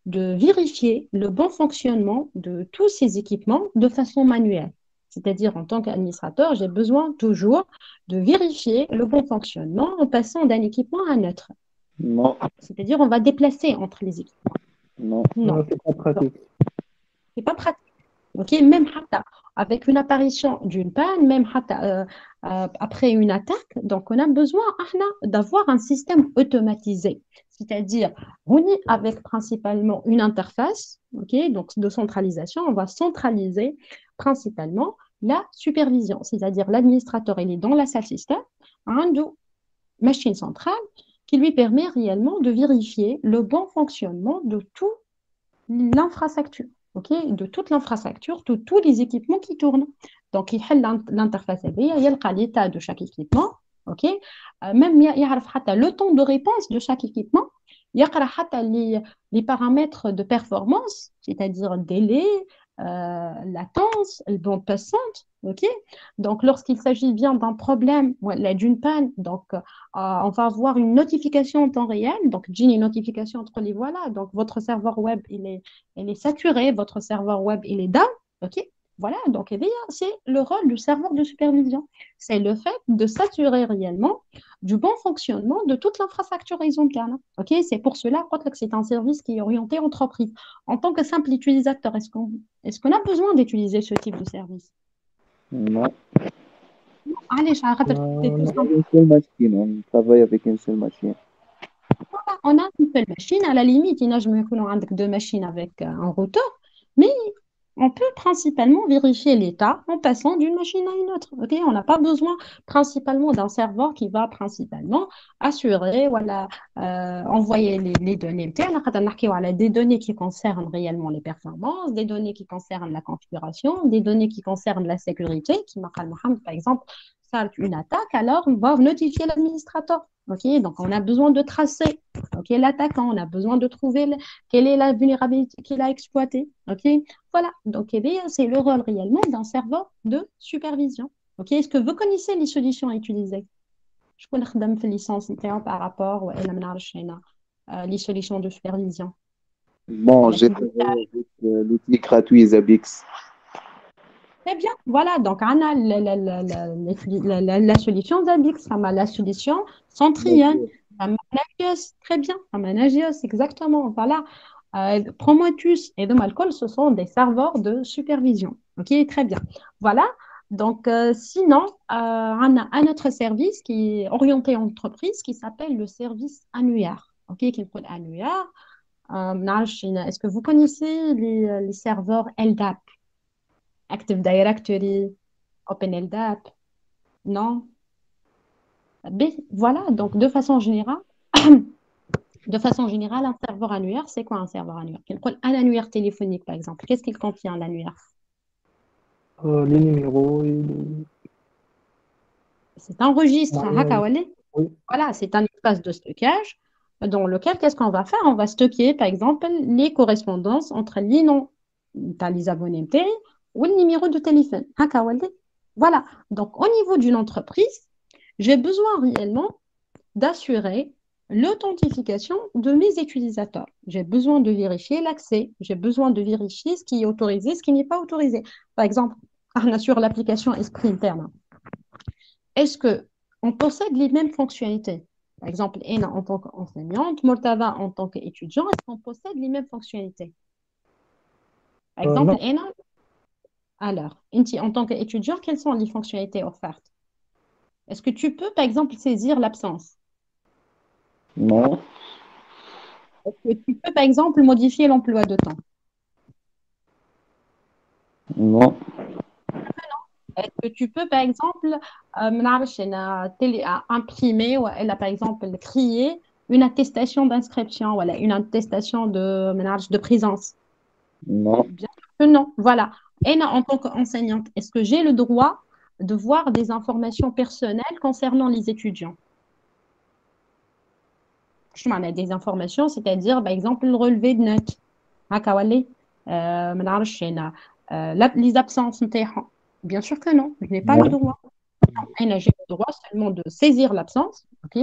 de vérifier le bon fonctionnement de tous ces équipements de façon manuelle? C'est-à-dire, en tant qu'administrateur, j'ai besoin toujours de vérifier le bon fonctionnement en passant d'un équipement à un autre. Non, C'est-à-dire, on va déplacer entre les équipements. non. Non, C'est pas pratique. c'est pas pratique. Ok, même avec une apparition d'une panne, même après une attaque, donc on a besoin d'avoir un système automatisé. C'est-à-dire, on est avec principalement une interface, ok, donc de centralisation, on va centraliser principalement la supervision. C'est-à-dire, l'administrateur, il est dans la salle système, un machine centrale qui lui permet réellement de vérifier le bon fonctionnement de toute l'infrastructure. Okay, de toute l'infrastructure, de tous les équipements qui tournent. Donc, il y a l'interface, il y a l'état de chaque équipement. Okay? Même il y a le temps de réponse de chaque équipement. Il y a les paramètres de performance, c'est-à-dire délai, latence, bande passante. Okay? Donc, lorsqu'il s'agit bien d'un problème, d'une panne, donc, on va avoir une notification en temps réel. Donc, une notification entre les voilà. Donc, votre serveur web, il est saturé, votre serveur web, il est down. OK? Voilà, donc eh bien, c'est le rôle du serveur de supervision. C'est le fait de s'assurer réellement du bon fonctionnement de toute l'infrastructure horizontale. OK? C'est pour cela que c'est un service qui est orienté entreprise. En tant que simple utilisateur, est-ce qu'on a besoin d'utiliser ce type de service? Non. Allez, c'est tout On simple. a une seule machine, on travaille avec une seule machine. On a une seule machine. À la limite, il y a deux machines avec un routeur, mais on peut principalement vérifier l'état en passant d'une machine à une autre. Okay? On n'a pas besoin principalement d'un serveur qui va principalement assurer, voilà, envoyer les données. On a des données qui concernent réellement les performances, des données qui concernent la configuration, des données qui concernent la sécurité, qui par exemple, ça une attaque, alors on va notifier l'administrateur. Okay? Donc, on a besoin de tracer l'attaquant, on a besoin de trouver quelle est la vulnérabilité qu'il a exploitée. Okay? Voilà, donc eh bien, c'est le rôle réellement d'un serveur de supervision. Okay? Est-ce que vous connaissez les solutions à utiliser? Je connais une licence par rapport à les solutions de supervision. Bon, j'ai travaillé avec l'outil gratuit Zabbix. Très bien, voilà, donc on a la solution Zabbix, on a la solution Centrion, on a Nagios, très bien, on a Nagios, exactement, voilà. Prometheus et Domalcol, ce sont des serveurs de supervision. Ok, très bien. Voilà. Donc, sinon, on a un autre service qui est orienté entreprise qui s'appelle le service annuaire. Ok, qui est annuaire. Est-ce que vous connaissez les serveurs LDAP, Active Directory, OpenLDAP? Non? Voilà. Donc, de façon générale, un serveur annuaire, c'est quoi un serveur annuaire? Un annuaire téléphonique, par exemple. Qu'est-ce qu'il contient, l'annuaire? Les numéros et C'est un registre, un ouais, hakawale. oui. Voilà, c'est un espace de stockage dans lequel, qu'est-ce qu'on va faire? On va stocker, par exemple, les correspondances entre les noms, les abonnés ou le numéro de téléphone. Hakawale. Voilà. Donc, au niveau d'une entreprise, j'ai besoin réellement d'assurer l'authentification de mes utilisateurs. J'ai besoin de vérifier l'accès. J'ai besoin de vérifier ce qui est autorisé, ce qui n'est pas autorisé. Par exemple, on assure l'application Esprit Interne. Est-ce qu'on possède les mêmes fonctionnalités? Par exemple, Ena en tant qu'enseignante, Mortava en tant qu'étudiant, est-ce qu'on possède les mêmes fonctionnalités? Par exemple, Non. Ena, alors, Inti, en tant qu'étudiant, quelles sont les fonctionnalités offertes? Est-ce que tu peux, par exemple, saisir l'absence? Non, Est-ce que tu peux, par exemple, modifier l'emploi de temps? non, Est-ce que tu peux, par exemple, imprimer ou elle a, par exemple, créer une attestation d'inscription, voilà, une attestation de présence? non, Bien sûr que non. Voilà. Et en tant qu'enseignante, est-ce que j'ai le droit de voir des informations personnelles concernant les étudiants? Je m'en ai des informations, c'est-à-dire, par exemple, le relevé de notes. Hakawali, les absences. Bien sûr que non, je n'ai pas le droit. J'ai le droit seulement de saisir l'absence, ok,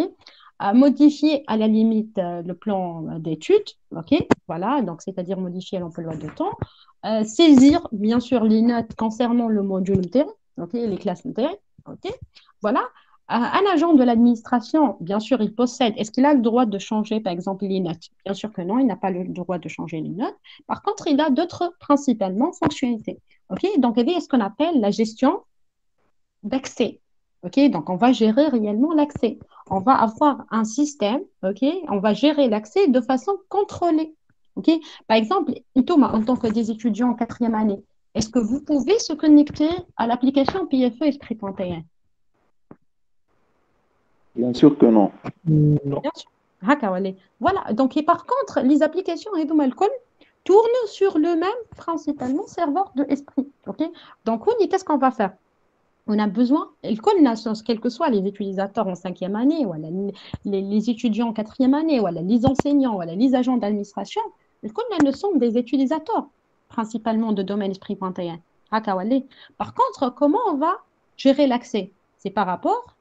à modifier à la limite le plan d'études, ok, voilà, donc c'est-à-dire modifier l'emploi de temps, saisir bien sûr les notes concernant le module interne, ok, les classes internes, ok, voilà. Un agent de l'administration, bien sûr, il possède, est-ce qu'il a le droit de changer, par exemple, les notes? Bien sûr que non, il n'a pas le droit de changer les notes. Par contre, il a d'autres, principalement, fonctionnalités. Ok, donc, il y a ce qu'on appelle la gestion d'accès. Ok, donc on va gérer réellement l'accès. On va avoir un système, ok, on va gérer l'accès de façon contrôlée. Ok, par exemple, Thomas, en tant que des étudiants en quatrième année, est-ce que vous pouvez se connecter à l'application PFE Esprit 31? Bien sûr que non. Non. Bien sûr. Voilà, donc et par contre, les applications et tournent sur le même principalement serveur de Esprit. Ok, donc oui, qu'est-ce qu'on va faire? On a besoin, quels que soient les utilisateurs en cinquième année, voilà, les étudiants en quatrième année, voilà, les enseignants, voilà, les agents d'administration, ne sont des utilisateurs, principalement de domaine Esprit 21. Par contre, comment on va gérer l'accès? C'est par rapport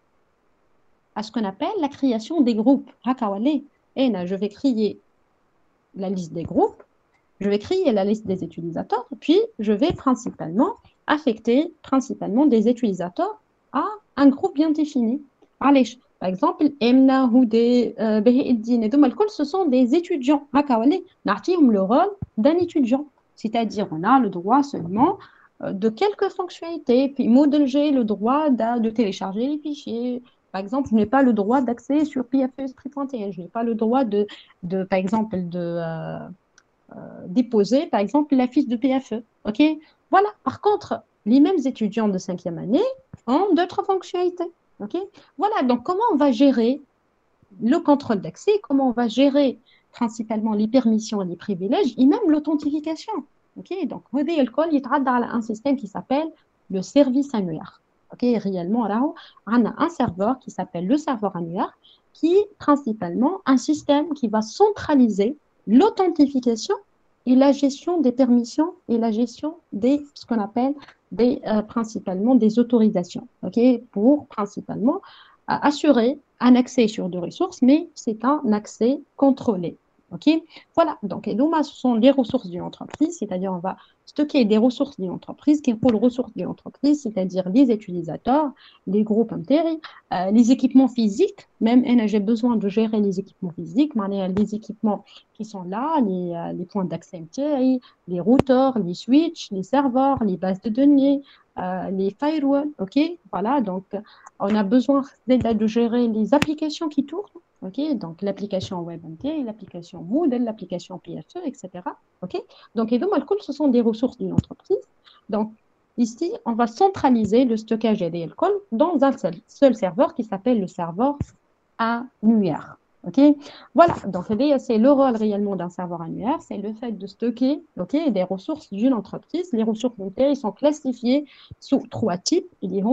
à ce qu'on appelle la création des groupes. Je vais créer la liste des groupes, je vais créer la liste des utilisateurs, puis je vais principalement affecter des utilisateurs à un groupe bien défini. Allez, par exemple, Emna, Houdé, Behieddin et Domalkol, ce sont des étudiants. Nous le rôle d'un étudiant. C'est-à-dire, on a le droit seulement de quelques fonctionnalités. Puis, Moodle, j'ai le droit de télécharger les fichiers. Par exemple, je n'ai pas le droit d'accès sur PFE Esprit 31. Je n'ai pas le droit par exemple, déposer, par exemple, la fiche de PFE. OK? Voilà. Par contre, les mêmes étudiants de cinquième année ont d'autres fonctionnalités. OK? Voilà. Donc, comment on va gérer le contrôle d'accès, comment on va gérer principalement les permissions et les privilèges et même l'authentification. OK? Donc, il y a un système qui s'appelle le service annuaire. OK? Réellement, là, on a un serveur qui s'appelle le serveur annuaire qui est principalement un système qui va centraliser l'authentification et la gestion des permissions et la gestion des, ce qu'on appelle principalement des autorisations, ok, pour principalement assurer un accès sur des ressources, mais c'est un accès contrôlé. Ok, voilà, donc ce sont les ressources d'une entreprise, c'est-à-dire on va stocker des ressources d'une entreprise, qui sont les ressources d'une entreprise, c'est-à-dire les utilisateurs, les groupes intérêts, les équipements physiques, même j'ai besoin de gérer les équipements physiques, les équipements qui sont là, les points d'accès intérêts, les routeurs, les switches, les serveurs, les bases de données, les firewalls, ok, voilà, donc on a besoin de gérer les applications qui tournent, ok, donc l'application WebMT, l'application Moodle, l'application PFE, etc. Ok, donc ce sont des ressources d'une entreprise. Donc ici, on va centraliser le stockage des alcools dans un seul serveur qui s'appelle le serveur annuaire. Ok, voilà, donc c'est le rôle réellement d'un serveur annuaire, c'est le fait de stocker des ressources d'une entreprise. Les ressources monétaires sont classifiées sous 3 types. Il y a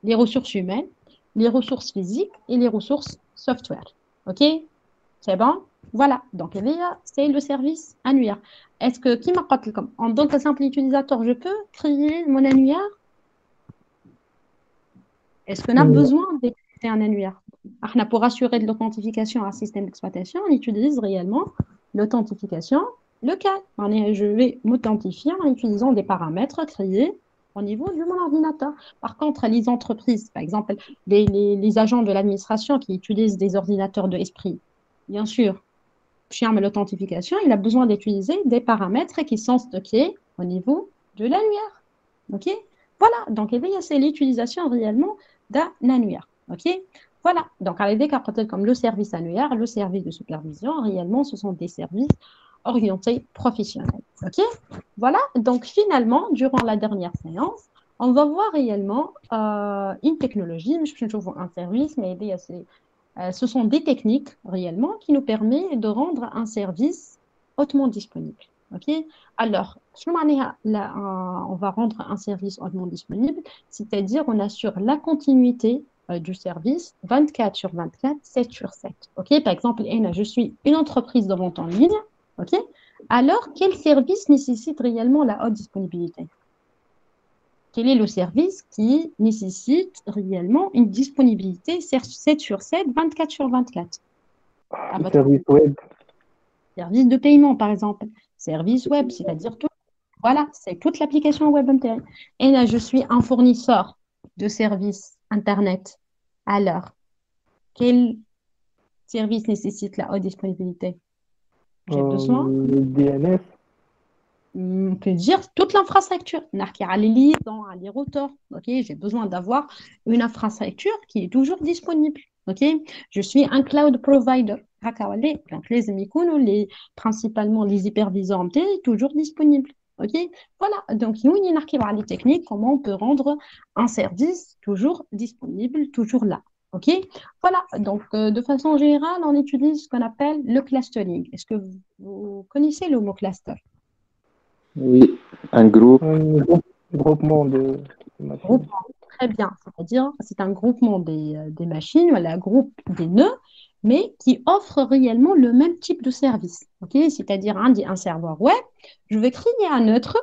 les ressources humaines, les ressources physiques et les ressources software. Ok, c'est bon? Voilà, donc c'est le service annuaire. Est-ce que, qui m'a dit comme en tant que simple utilisateur, je peux créer mon annuaire? Est-ce qu'on a besoin de créer un annuaire? Pour assurer de l'authentification à un système d'exploitation, on utilise réellement l'authentification locale. Je vais m'authentifier en utilisant des paramètres créés au niveau de mon ordinateur. Par contre, les entreprises, par exemple, les agents de l'administration qui utilisent des ordinateurs de Esprit, bien sûr, l'authentification, il a besoin d'utiliser des paramètres qui sont stockés au niveau de l'annuaire. OK? Voilà, donc c'est l'utilisation réellement d'un annuaire. OK? Voilà, donc à l'idée comme le service annuaire, le service de supervision, réellement, ce sont des services orientés professionnels. OK? Voilà, donc finalement, durant la dernière séance, on va voir réellement une technologie, je trouve un service, mais ce sont des techniques réellement qui nous permettent de rendre un service hautement disponible. OK? Alors, on va rendre un service hautement disponible, c'est-à-dire on assure la continuité du service 24 sur 24, 7 sur 7. OK? Par exemple, je suis une entreprise de vente en ligne. OK? Alors, quel service nécessite réellement la haute disponibilité? quel est le service qui nécessite réellement une disponibilité 7 sur 7, 24 sur 24? À Le votre service web. service de paiement, par exemple. Service web, c'est-à-dire tout. Voilà, c'est toute l'application web interne. Et là, je suis un fournisseur de services Internet. Alors, quel service nécessite la haute disponibilité? J'ai besoin, Le DNS. on peut dire, toute l'infrastructure. نحكي على les liaisons, على les routeurs. Ok, j'ai besoin d'avoir une infrastructure qui est toujours disponible. Ok, je suis un cloud provider. هكا ولا؟ Donc, لازم يكونوا principalement les hyperviseurs نتاعي toujours disponibles. Ok, voilà. Donc, nous, نحكي على les techniques, comment on peut rendre un service toujours disponible, toujours là. Ok, voilà. Donc, de façon générale, on utilise ce qu'on appelle le clustering. Est-ce que vous connaissez le mot cluster? Oui, un groupe. Groupement de machines. Groupement, très bien. C'est-à-dire, c'est un groupement des machines, voilà, un groupe des nœuds, mais qui offre réellement le même type de service. Ok, c'est-à-dire un serveur web, je vais créer un neutre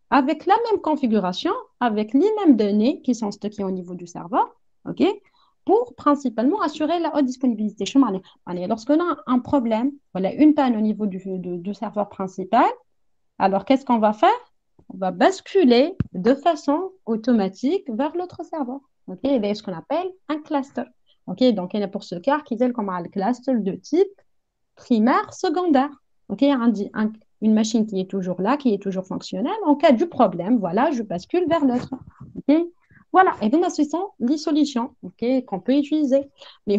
avec la même configuration, avec les mêmes données qui sont stockées au niveau du serveur, ok, pour principalement assurer la haute disponibilité. Lorsqu'on a un problème, voilà, une panne au niveau du serveur principal, alors qu'est-ce qu'on va faire? On va basculer de façon automatique vers l'autre serveur. Ok, et bien, ce qu'on appelle un cluster. Ok, donc il y a pour ce cas qui est comme un cluster de type primaire, secondaire. Ok, une machine qui est toujours là, qui est toujours fonctionnelle. En cas du problème, voilà, je bascule vers l'autre. Ok, voilà, et bien, ce sont les solutions ok, qu'on peut utiliser. Mais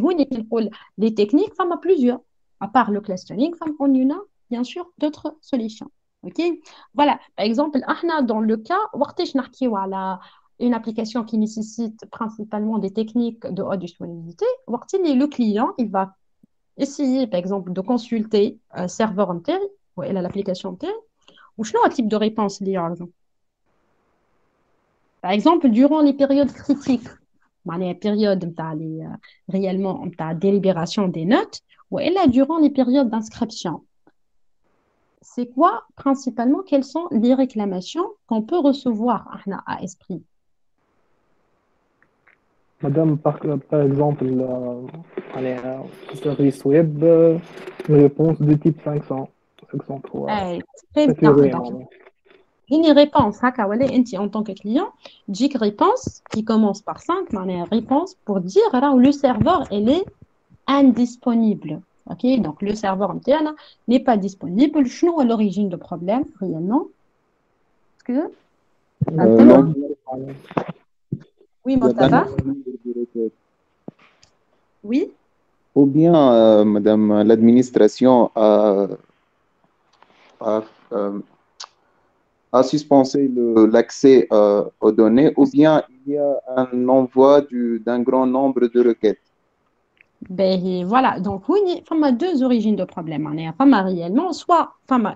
les techniques, il y en a plusieurs. À part le clustering, on y a bien sûr d'autres solutions. Ok, voilà, par exemple, dans le cas, وقتاش نحكيو على une application qui nécessite principalement des techniques de haute disponibilité, وقت اللي le client, il va essayer, par exemple, de consulter un serveur entier, ou l'application entière, ou شنو type de réponse اللي يعرضوا. Par exemple, durant les périodes critiques, les périodes réellement de délibération des notes, ou durant les périodes d'inscription. C'est quoi principalement, quelles sont les réclamations qu'on peut recevoir à Esprit? Madame, par exemple, le service web, une réponse de type 500, 503. Très bien. Préféré, Donc, madame. une réponse, en tant que client, j'ai une réponse qui commence par 5, une réponse pour dire là où le serveur elle est indisponible. Ok, donc le serveur interne n'est pas disponible. Je à l'origine du problème réellement. Parce que Non. oui, Il y a pas Mortaba, de nombre de requêtes. oui. Ou bien, madame, l'administration a, euh, a suspendu l'accès aux données, ou bien il y a un envoi d'un grand nombre de requêtes. Ben, voilà, donc oui, il y a deux origines de problème. Il y a réellement, soit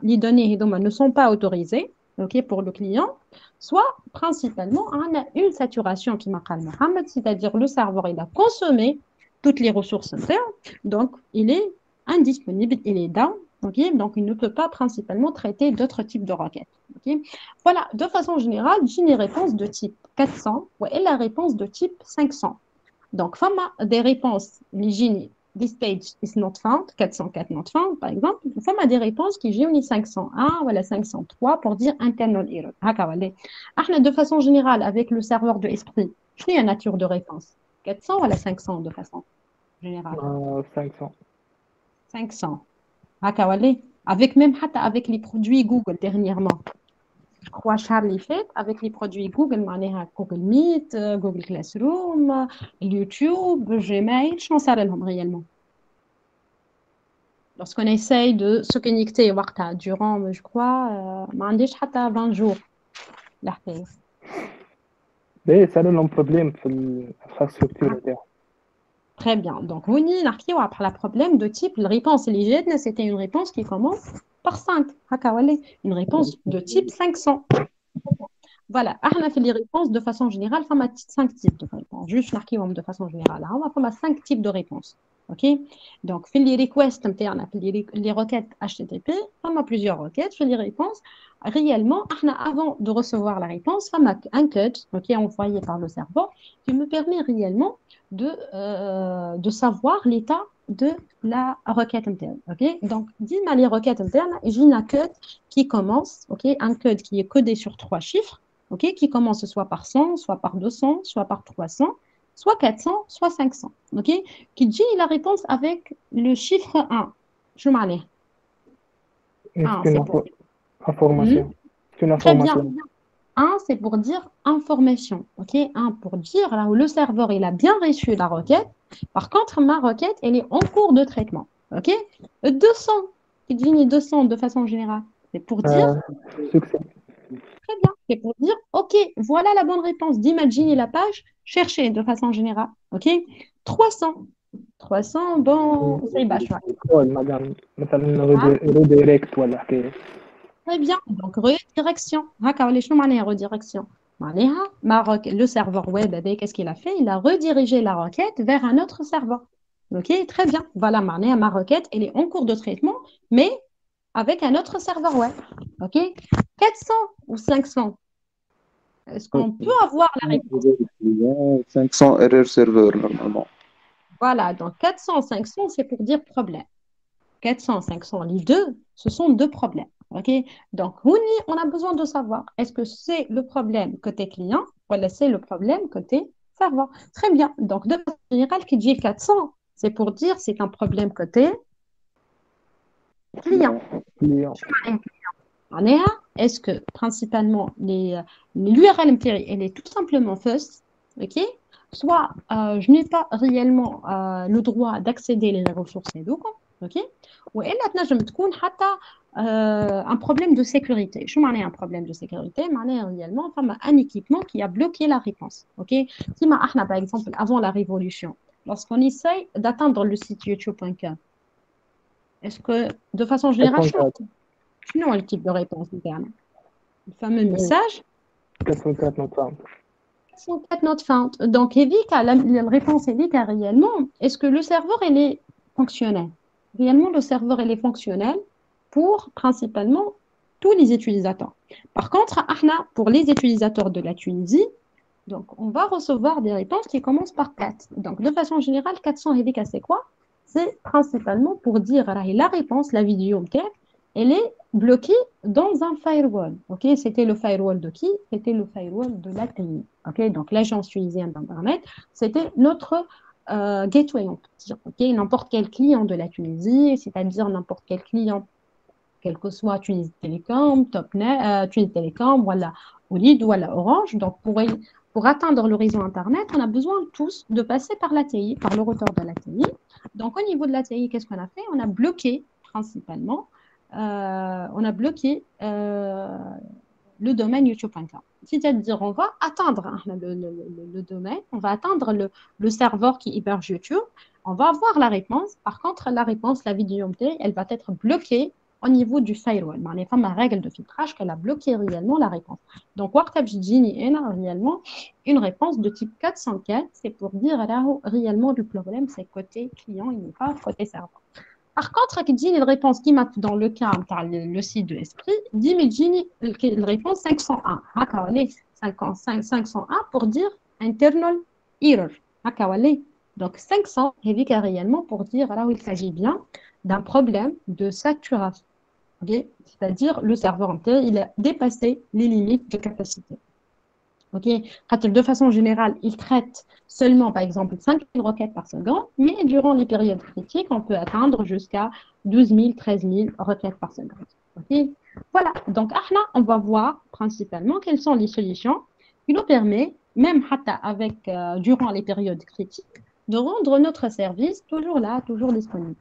les données ne sont pas autorisées ok, pour le client, soit principalement, on a une saturation qui m'a Mohamed, c'est-à-dire le serveur il a consommé toutes les ressources internes, donc il est indisponible, il est down, okay, donc il ne peut pas principalement traiter d'autres types de requêtes. Okay. Voilà, de façon générale, j'ai une réponse de type 400 et la réponse de type 500. Donc, des réponses, l'hygiène, this page is not found, 404 not found, par exemple. Des réponses qui j'ai 501, voilà 503 pour dire internal error. De façon générale, avec le serveur de Esprit, je fais une nature de réponse. 400 ou 500 de façon générale? 500. 500. Avec même avec les produits Google dernièrement. Je crois Charlie fait avec les produits Google, Google Meet, Google Classroom, YouTube, Gmail, je pense à réellement. Lorsqu'on essaye de se connecter durant, je crois, 20 jours. Mais ça donne un problème pour l'infrastructure. Très bien. Donc, on y a après le problème de type, la réponse légère, c'était une réponse qui commence par 5. Une réponse de type 500. Voilà, on a fait les réponses de façon générale, on a 5 types de réponses. Juste de façon générale. On a 5 types de réponses. OK? Donc, fait les requests, on a fait les requêtes HTTP, on a plusieurs requêtes, fait les réponses. réellement, avant de recevoir la réponse, il y a un code envoyé par le serveur qui me permet réellement de savoir l'état de la requête interne. Donc, dis-moi les requêtes internes, j'ai un code qui commence, un code qui est codé sur 3 chiffres, qui commence soit par 100, soit par 200, soit par 300, soit 400, soit 500, qui dit la réponse avec le chiffre 1. Je m'en ai. Information. C'est une Très bien. information. 1, c'est pour dire information. 1 pour dire là où le serveur il a bien reçu la requête. Par contre, ma requête, elle est en cours de traitement. 200, qui définit 200 de façon générale. C'est pour dire, Succès. très bien, c'est pour dire, OK, voilà la bonne réponse. D'imaginer la page, chercher de façon générale. 300. 300, bon, c'est bas. madame. مثلا redirect ولا حكاية. Très bien. Donc, redirection. Redirection. Le serveur web, qu'est-ce qu'il a fait? Il a redirigé la requête vers un autre serveur. Très bien. Voilà, ma requête, elle est en cours de traitement, mais avec un autre serveur web. 400 ou 500? Est-ce qu'on peut avoir la réponse? 500 error server normalement. Voilà, donc 400, 500, c'est pour dire problème. 400, 500, les deux, ce sont deux problèmes. Donc, on a besoin de savoir, est-ce que c'est le problème côté client ou c'est le problème côté serveur? Très bien. Donc, de façon générale, qui dit 400, c'est pour dire c'est un problème côté client. Est-ce que principalement l'URL empirique, elle est tout simplement fausse, soit je n'ai pas réellement le droit d'accéder les ressources ou elle un problème de sécurité. Je m'en ai un problème de sécurité, réellement un équipement qui a bloqué la réponse. Si par exemple avant la révolution, lorsqu'on essaye d'atteindre le site youtube.com, est-ce que de façon générale, non, le type de réponse interne. Le fameux message. 404 not found. 404 not found. Donc, la réponse est réellement, est-ce que le serveur, il est fonctionnel? Réellement, le serveur, il est fonctionnel pour principalement tous les utilisateurs. Par contre, pour les utilisateurs de la Tunisie, donc, on va recevoir des réponses qui commencent par 4. Donc, de façon générale, 400 c'est quoi? C'est principalement pour dire la réponse, la vidéo, elle est bloquée dans un firewall. C'était le firewall de qui? C'était le firewall de l'ATI. Donc, l'agence tunisienne d'Internet, c'était notre gateway, on peut dire. N'importe quel client de la Tunisie, c'est-à-dire n'importe quel client, quel que soit Tunisie Télécom, Topnet, Tunisie Télécom, voilà, Oulid, voilà, Orange. Donc, pour atteindre le réseau Internet, on a besoin tous de passer par l'ATI, par le routeur de l'ATI. Donc, au niveau de l'ATI, qu'est-ce qu'on a fait? On a bloqué principalement le domaine youtube.com. C'est-à-dire, on va atteindre le domaine, on va atteindre le serveur qui héberge YouTube, on va avoir la réponse. Par contre, la réponse, la vidéo, elle va être bloquée au niveau du firewall. Les femmes, ma règle de filtrage, qu'elle a bloqué réellement la réponse. Donc, réellement une réponse de type 404, c'est pour dire réellement le problème, c'est côté client, il n'est pas côté serveur. Par contre, une réponse qui m'a dans le cas le site de Esprit, dit une réponse 501. 501 pour dire internal error. Donc 500 est réellement pour dire là où il s'agit bien d'un problème de saturation. C'est-à-dire le serveur entier, il a dépassé les limites de capacité. De façon générale, il traite seulement, par exemple, 5 000 requêtes par seconde, mais durant les périodes critiques, on peut atteindre jusqu'à 12 000, 13 000 requêtes par seconde. Voilà, donc on va voir principalement quelles sont les solutions qui nous permettent, même durant les périodes critiques, de rendre notre service toujours là, toujours disponible.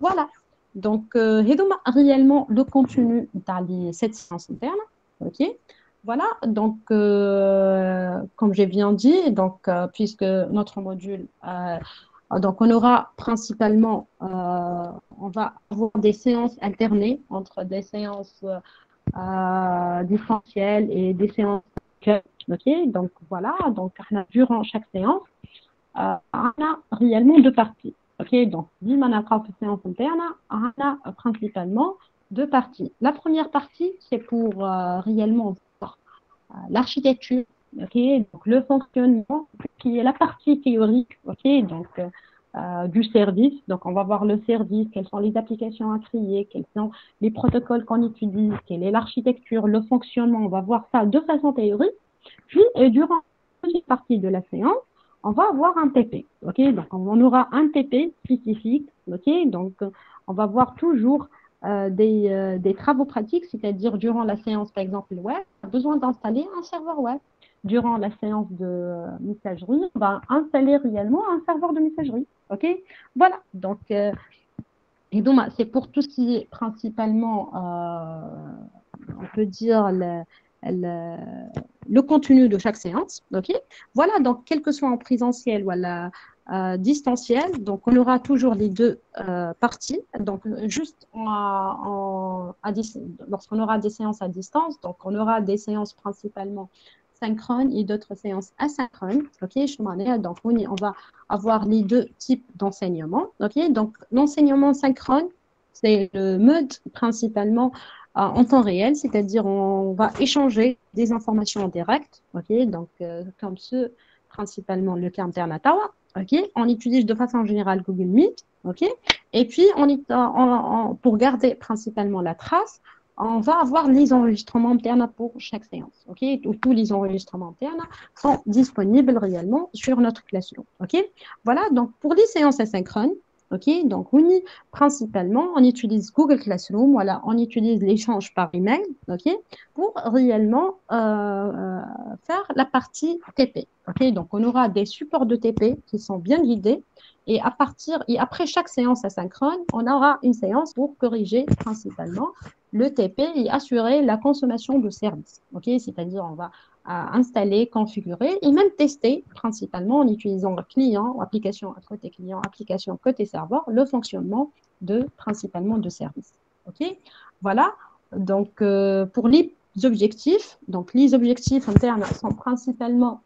Voilà, donc réellement le contenu dans cette séance interne. Voilà, donc comme j'ai bien dit, donc puisque notre module, donc on aura principalement, on va avoir des séances alternées entre des séances différentielles et des séances. Donc voilà, donc durant chaque séance, on a réellement deux parties. Donc, si on a une séance interne, on a principalement deux parties. La première partie, c'est pour réellement voir l'architecture, ok, donc le fonctionnement, qui est la partie théorique, ok, donc du service. Donc, on va voir le service, quelles sont les applications à créer, quels sont les protocoles qu'on utilise, quelle est l'architecture, le fonctionnement. On va voir ça de façon théorique. Puis, durant la deuxième partie de la séance, on va avoir un TP. Ok, donc on aura un TP spécifique. Ok, donc on va voir toujours des travaux pratiques, c'est-à-dire durant la séance, par exemple, web, on a besoin d'installer un serveur web. Durant la séance de messagerie, on va installer réellement un serveur de messagerie. Ok, voilà. Donc, et donc, c'est pour tout ce qui est principalement, on peut dire, le, le contenu de chaque séance. Ok, voilà. Donc, quel que soit en présentiel ou à la distanciel, donc on aura toujours les deux parties. Donc, juste lorsqu'on aura des séances à distance, donc on aura des séances principalement synchrones et d'autres séances asynchrones. Ok, donc on va avoir les deux types d'enseignement. Ok, donc l'enseignement synchrone, c'est le mode principalement en temps réel, c'est-à-dire on va échanger des informations en direct. Ok, donc comme principalement le terme Ternatawa. Ok, on utilise de façon générale Google Meet. Ok, et puis pour garder principalement la trace, on va avoir les enregistrements internes pour chaque séance. Ok, tous les enregistrements internes sont disponibles réellement sur notre Classroom. Ok, voilà. Donc pour les séances asynchrones, ok, donc principalement on utilise Google Classroom. Voilà, on utilise l'échange par email. Ok, pour réellement faire la partie TP. Ok, donc on aura des supports de TP qui sont bien guidés. Et après chaque séance asynchrone, on aura une séance pour corriger principalement le TP et assurer la consommation de services. Ok, c'est-à-dire on va installer, configurer et même tester principalement en utilisant client, application côté client, application côté serveur, le fonctionnement principalement de services. Ok, voilà. Donc pour les objectifs, donc les objectifs internes sont principalement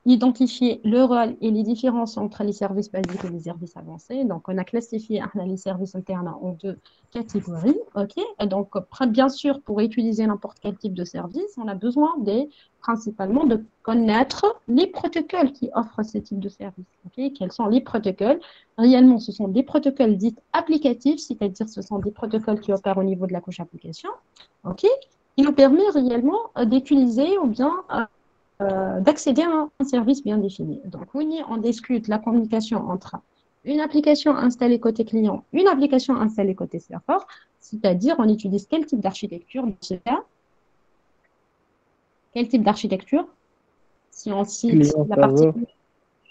identifier le rôle et les différences entre les services basiques et les services avancés. Donc, on a classifié les services internes en deux catégories. Ok, donc, bien sûr, pour utiliser n'importe quel type de service, on a besoin principalement de connaître les protocoles qui offrent ce type de service. Ok, quels sont les protocoles? Réellement, ce sont des protocoles dits applicatifs, c'est-à-dire ce sont des protocoles qui opèrent au niveau de la couche application. Ok, qui nous permet réellement d'utiliser ou bien d'accéder à un service bien défini. Donc, on discute la communication entre une application installée côté client, une application installée côté serveur, c'est-à-dire on utilise quel type d'architecture dans ce cas. Quel type d'architecture? Si on cite la partie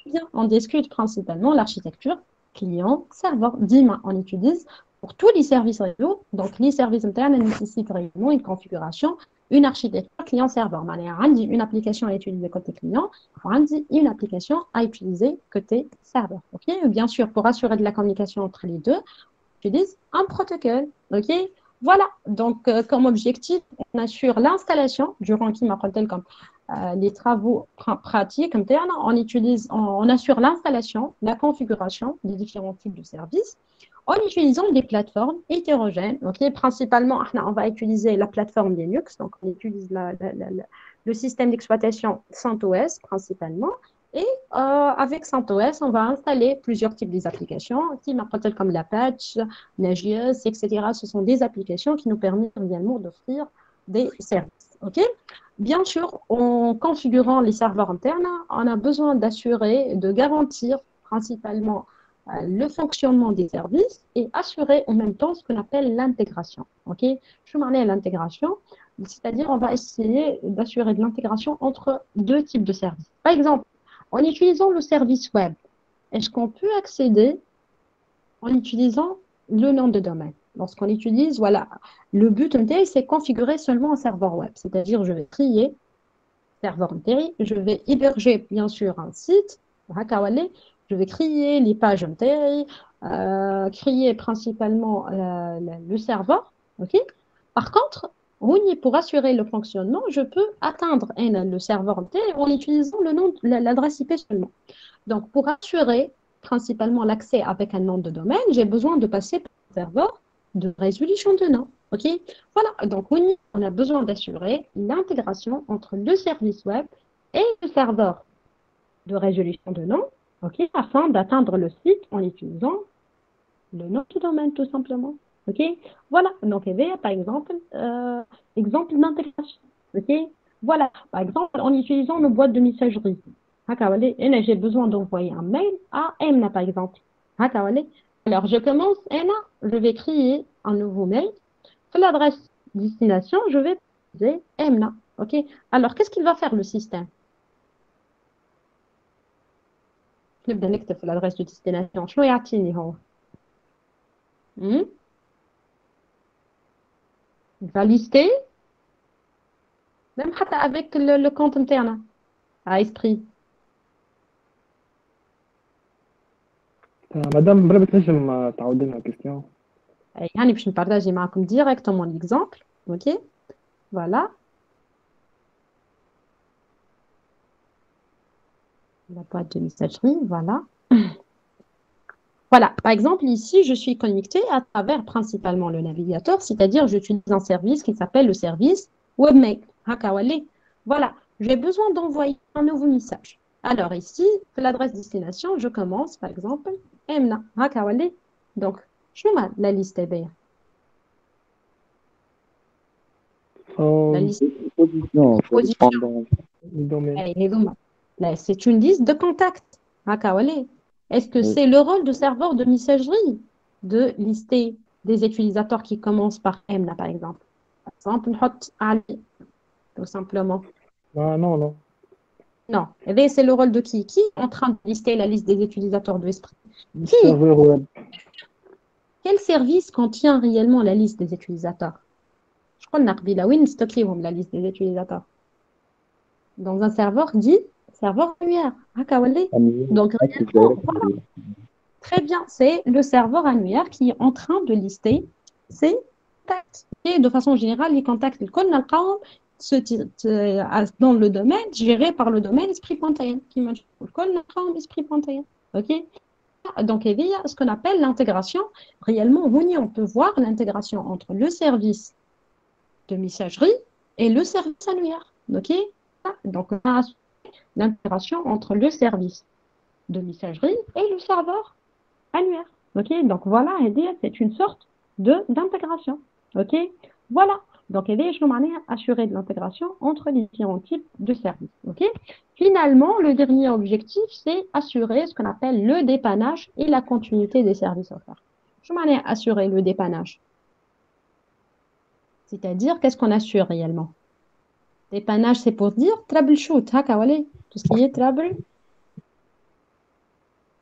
client, on discute principalement l'architecture client-serveur. DIMA, on utilise pour tous les services réseau. Donc, les services internes nécessitent réellement une configuration, une architecture client-serveur. Une application à utiliser côté client, une application à utiliser côté serveur. Okay? Bien sûr, pour assurer de la communication entre les deux, on utilise un protocole. Ok, voilà. Donc, comme objectif, on assure l'installation durant qui m'appelle comme les travaux pratiques internes. On assure l'installation, la configuration des différents types de services en utilisant des plateformes hétérogènes. Okay? Principalement, on va utiliser la plateforme Linux, donc on utilise le système d'exploitation CentOS principalement. Et avec CentOS, on va installer plusieurs types d'applications, comme l'Apache, Nagios, etc. Ce sont des applications qui nous permettent également d'offrir des services. Okay? Bien sûr, en configurant les serveurs internes, on a besoin d'assurer, de garantir principalement le fonctionnement des services et assurer en même temps ce qu'on appelle l'intégration. Okay? Je m'en ai à l'intégration, c'est-à-dire on va essayer d'assurer de l'intégration entre deux types de services. Par exemple, en utilisant le service web, est-ce qu'on peut accéder en utilisant le nom de domaine? Lorsqu'on utilise, voilà, le but c'est configurer seulement un serveur web. C'est-à-dire, je vais créer serveur entéré, je vais héberger, bien sûr, un site, je vais créer les pages entérées, créer principalement le serveur. Okay? Par contre, pour assurer le fonctionnement, je peux atteindre le serveur entéré en utilisant le nom, l'adresse IP seulement. Donc, pour assurer principalement l'accès avec un nom de domaine, j'ai besoin de passer par un serveur de résolution de nom. OK? Voilà, donc oui, on a besoin d'assurer l'intégration entre le service web et le serveur de résolution de nom, OK, afin d'atteindre le site en utilisant le nom du domaine, tout simplement. OK? Voilà, donc il y a par exemple, exemple d'intégration. OK? Voilà, par exemple, en utilisant nos boîtes de messagerie. Et j'ai besoin d'envoyer un mail à Emna, par exemple. Alors, je commence, Emna, je vais créer un nouveau mail. Sur l'adresse destination, je vais utiliser Emna. OK? Alors, qu'est-ce qu'il va faire le système? نبدأ نكتب في l'adresse de destination. شنو يعطيني هو؟ Il va lister, même avec le compte interne, à esprit. مدام برا بتنجم تعاود لنا question. يعني باش نبارطاجي معكم directement l'exemple. OK? Voilà. La boîte de messagerie, voilà. Voilà, par exemple, ici, je suis connectée à travers principalement le navigateur, c'est-à-dire j'utilise un service qui s'appelle le service webmail. Voilà, j'ai besoin d'envoyer un nouveau message. Alors ici, l'adresse destination, je commence par exemple, Emna. Donc, je mets la liste bien. La liste position, correspondance. Là, c'est une liste de contacts. Est-ce que c'est le rôle de serveur de messagerie de lister des utilisateurs qui commencent par Emna, par exemple? Par exemple, نحط Ali, tout simplement. Ah, non, non. Non. Eh bien, c'est le rôle de qui? Qui est en train de lister la liste des utilisateurs de Esprit? Qui? Serveur web. Quel service contient réellement la liste des utilisateurs? Je crois que stockons la liste des utilisateurs. Dans un serveur dit serveur annuaire. Donc, réellement, voilà. Très bien, c'est le serveur annuaire qui est en train de lister ces contacts. Et de façon générale, les contacts, dans le domaine, géré par le domaine esprit.in, qui me esprit.in. OK? Donc, il y a ce qu'on appelle l'intégration. Réellement, on peut voir l'intégration entre le service de messagerie et le service annuaire. OK? Donc, on a l'intégration entre le service de messagerie et le serveur annuaire. OK? Donc, voilà, c'est une sorte d'intégration. OK? Voilà. Donc, je vais assurer de l'intégration entre les différents types de services. OK? Finalement, le dernier objectif, c'est assurer ce qu'on appelle le dépannage et la continuité des services offerts. Je vais assurer le dépannage. C'est-à-dire, qu'est-ce qu'on assure réellement? Dépannage, c'est pour dire troubleshoot. Tout ce qui est trouble.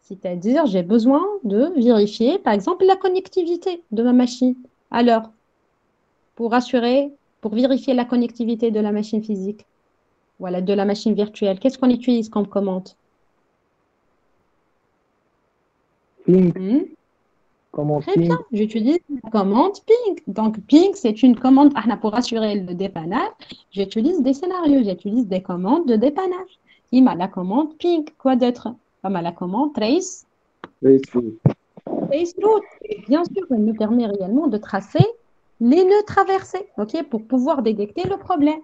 C'est-à-dire, j'ai besoin de vérifier, par exemple, la connectivité de ma machine. Alors, pour vérifier la connectivité de la machine physique, voilà, de la machine virtuelle, qu'est-ce qu'on utilise comme commande? Ping. Très bien, j'utilise la commande ping. Donc, ping, c'est une commande pour assurer le dépannage. J'utilise des scénarios, j'utilise des commandes de dépannage. Il m'a la commande ping, quoi d'autre? Il m'a la commande trace. Trace route. Bien sûr, elle nous permet réellement de tracer les nœuds traversés, OK, pour pouvoir détecter le problème.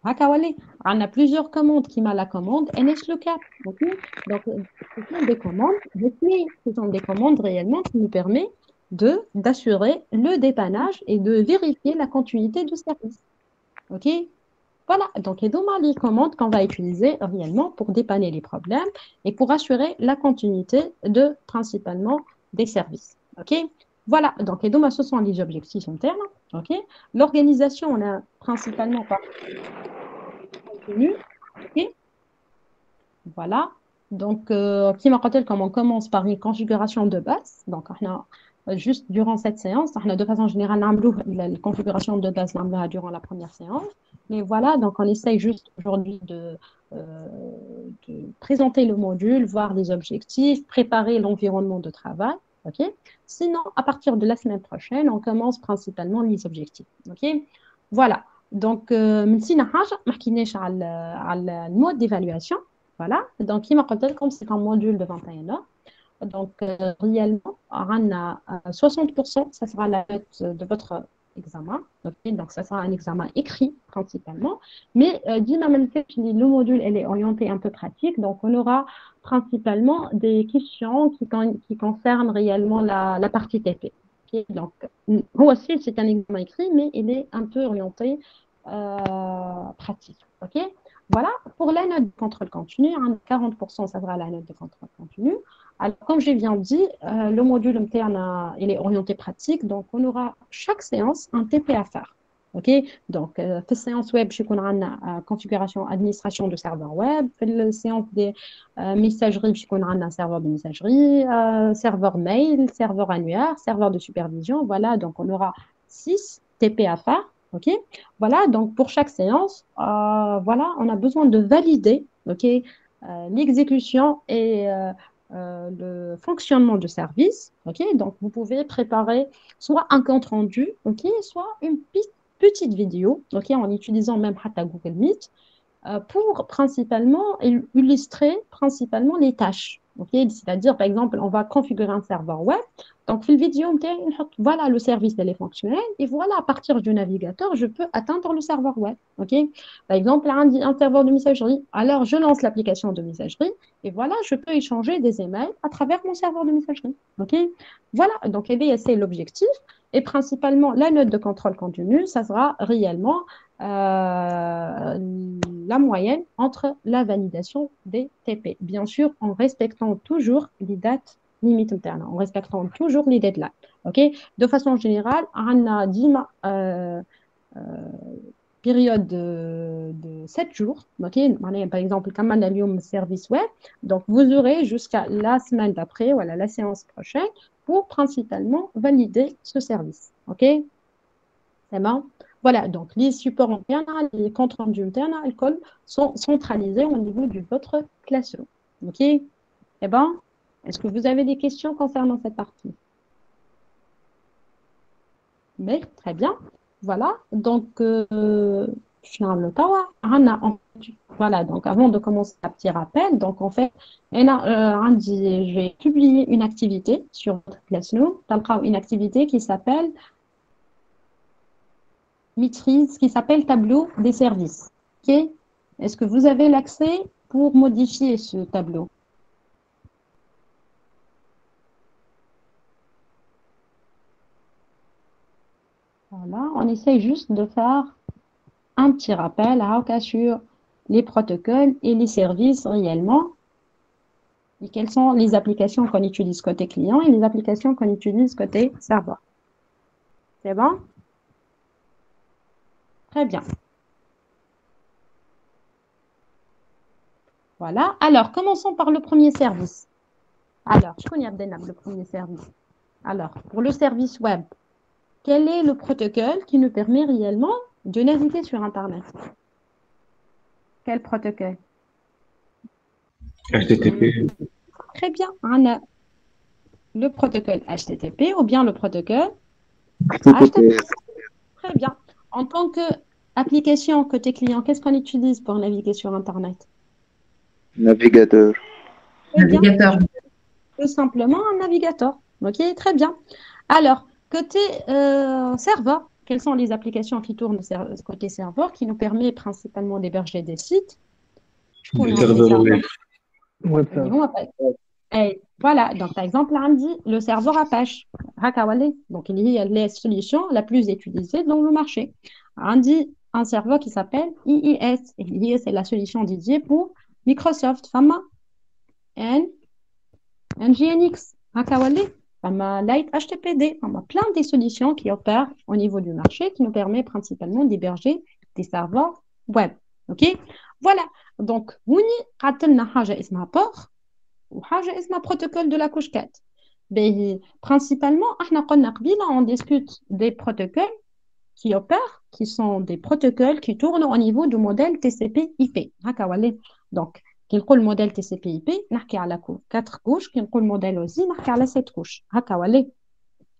On a plusieurs commandes qui m'a la commande NSLOOKUP. OK? Donc, ce sont des commandes définies. Ce sont des commandes réellement qui nous permettent d'assurer le dépannage et de vérifier la continuité du service. OK? Voilà. Donc, et donc, les commandes qu'on va utiliser réellement pour dépanner les problèmes et pour assurer la continuité principalement des services. OK? Voilà, donc et donc, ce sont les objectifs internes. OK? L'organisation, on a principalement par contenu. OK? Voilà. Donc, qui m'a rappelé comment on commence par une configuration de base. Donc, on a juste durant cette séance, on a de façon générale la configuration de base durant la première séance. Mais voilà, donc on essaye juste aujourd'hui de présenter le module, voir les objectifs, préparer l'environnement de travail. OK? Sinon, à partir de la semaine prochaine, on commence principalement les objectifs. OK? Voilà. Donc, نسينا حاجة ما حكيناش على المود d'évaluation. Voilà. Donc, il m'a dit comme c'est un module de 21 heures. Donc, réellement, on a 60%, ça sera la note de votre examen. Okay, donc, ça sera un examen écrit principalement. Mais le module elle est orienté un peu pratique. Donc, on aura principalement des questions qui concernent réellement la partie TP. Okay, donc, moi aussi, c'est un examen écrit, mais il est un peu orienté pratique. OK? Voilà, pour la note de contrôle continu, 40%, ça sera la note de contrôle continu. Alors, comme j'ai bien dit, le module interne, il est orienté pratique, donc on aura chaque séance un TP à faire. OK? Donc, la séance web, je connais une configuration, administration de serveur web. La séance des messageries, je connais un serveur de messagerie, serveur mail, serveur annuaire, serveur de supervision. Voilà, donc on aura 6 TP à faire. OK? Voilà, donc pour chaque séance, voilà, on a besoin de valider, OK, l'exécution et le fonctionnement du service. OK? Donc, vous pouvez préparer soit un compte rendu, OK, soit une petite vidéo, OK, en utilisant même Google Meet, pour principalement illustrer principalement les tâches. Okay? C'est-à-dire, par exemple, on va configurer un serveur web. Donc, dans la vidéo, voilà, le service est fonctionnel. Et voilà, à partir du navigateur, je peux atteindre le serveur web. Okay? Par exemple, un serveur de messagerie. Alors, je lance l'application de messagerie. Et voilà, je peux échanger des emails à travers mon serveur de messagerie. Okay? Voilà, donc c'est l'objectif. Et principalement, la note de contrôle continu, ça sera réellement la moyenne entre la validation des TP. Bien sûr, en respectant toujours les dates limites internes, en respectant toujours les deadlines. Okay? De façon générale, on a 10 période de 7 jours. Okay? Par exemple, comme on a le service web, donc vous aurez jusqu'à la semaine d'après, voilà, la séance prochaine, pour principalement valider ce service. OK? C'est bon? Voilà, donc les supports internes, les comptes rendus internes, alcool sont centralisés au niveau de votre classroom. OK? C'est bon? Est-ce que vous avez des questions concernant cette partie? Mais très bien. Voilà, donc voilà, donc avant de commencer un petit rappel, donc en fait, je vais publier une activité sur votre Classroom, une activité qui s'appelle maîtrise, qui s'appelle tableau des services. Ok? Est-ce que vous avez l'accès pour modifier ce tableau? Voilà, on essaye juste de faire un petit rappel sur les protocoles et les services réellement et quelles sont les applications qu'on utilise côté client et les applications qu'on utilise côté serveur. C'est bon? Très bien. Voilà. Alors, commençons par le premier service. Alors, je connais le premier service. Alors, pour le service web, quel est le protocole qui nous permet réellement de naviguer sur Internet? Quel protocole? HTTP. Très bien. On a le protocole HTTP ou bien le protocole HTTP. Très bien. En tant qu'application côté client, qu'est-ce qu'on utilise pour naviguer sur Internet? Navigateur. Navigateur. Tout simplement un navigateur. OK, très bien. Alors, côté serveur, quelles sont les applications qui tournent côté serveur qui nous permet principalement d'héberger des sites? Le serveur web. Et voilà, donc par exemple, on dit le serveur Apache. Donc, il y a la solution la plus utilisée dans le marché. On dit un serveur qui s'appelle IIS. Et IIS, c'est la solution dédiée pour Microsoft. Fama NGINX. Fama Light HTTPD. On a plein de solutions qui opèrent au niveau du marché qui nous permet principalement d'héberger des serveurs web. OK? Voilà. Donc, on a un port ou un protocole de la couche 4. Principalement, on discute des protocoles qui opèrent, qui sont des protocoles qui tournent au niveau du modèle TCP/IP. Donc, quand le modèle TCP/IP, on a 4 couches, quand le modèle aussi, on a 7 couches.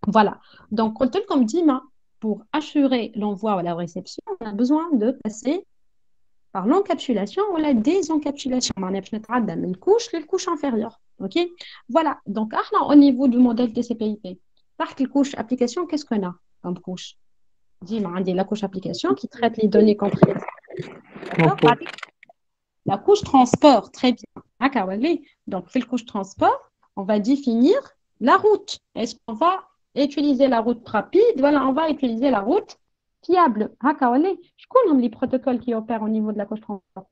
Voilà. Donc, comme dit, pour assurer l'envoi ou la réception, on a besoin de passer par l'encapsulation ou la désencapsulation. On a une couche, les couches inférieures. OK? Voilà. Donc, au niveau du modèle TCP/IP, par quelle couche application, qu'est-ce qu'on a comme couche? ديما عندي la couche application qui traite les données comprises. D'accord. La couche transport, très bien. هكا ولي. Donc, في couche transport, on va définir la route. Est-ce qu'on va utiliser la route rapide? Voilà, on va utiliser la route fiable. هكا ولي. شكون les protocoles qui opèrent au niveau de la couche transport?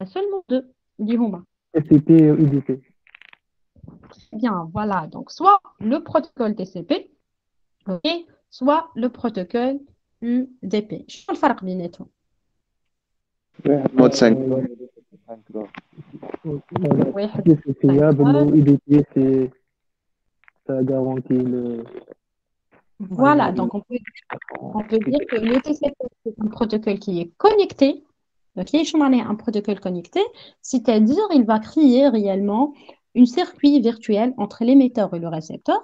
Seulement deux. اللي هما TCP et UDP. Bien, voilà. Donc, soit le protocole TCP, ok, soit le protocole UDP. شنو الفرق بيناتهم؟ مود 5 واحد C'est fiable, le UDP, ça garantit le. Voilà, donc on peut dire que le TCP, c'est un protocole qui est connecté. Ok, je un protocole connecté, c'est-à-dire il va créer réellement une circuit virtuel entre l'émetteur et le récepteur.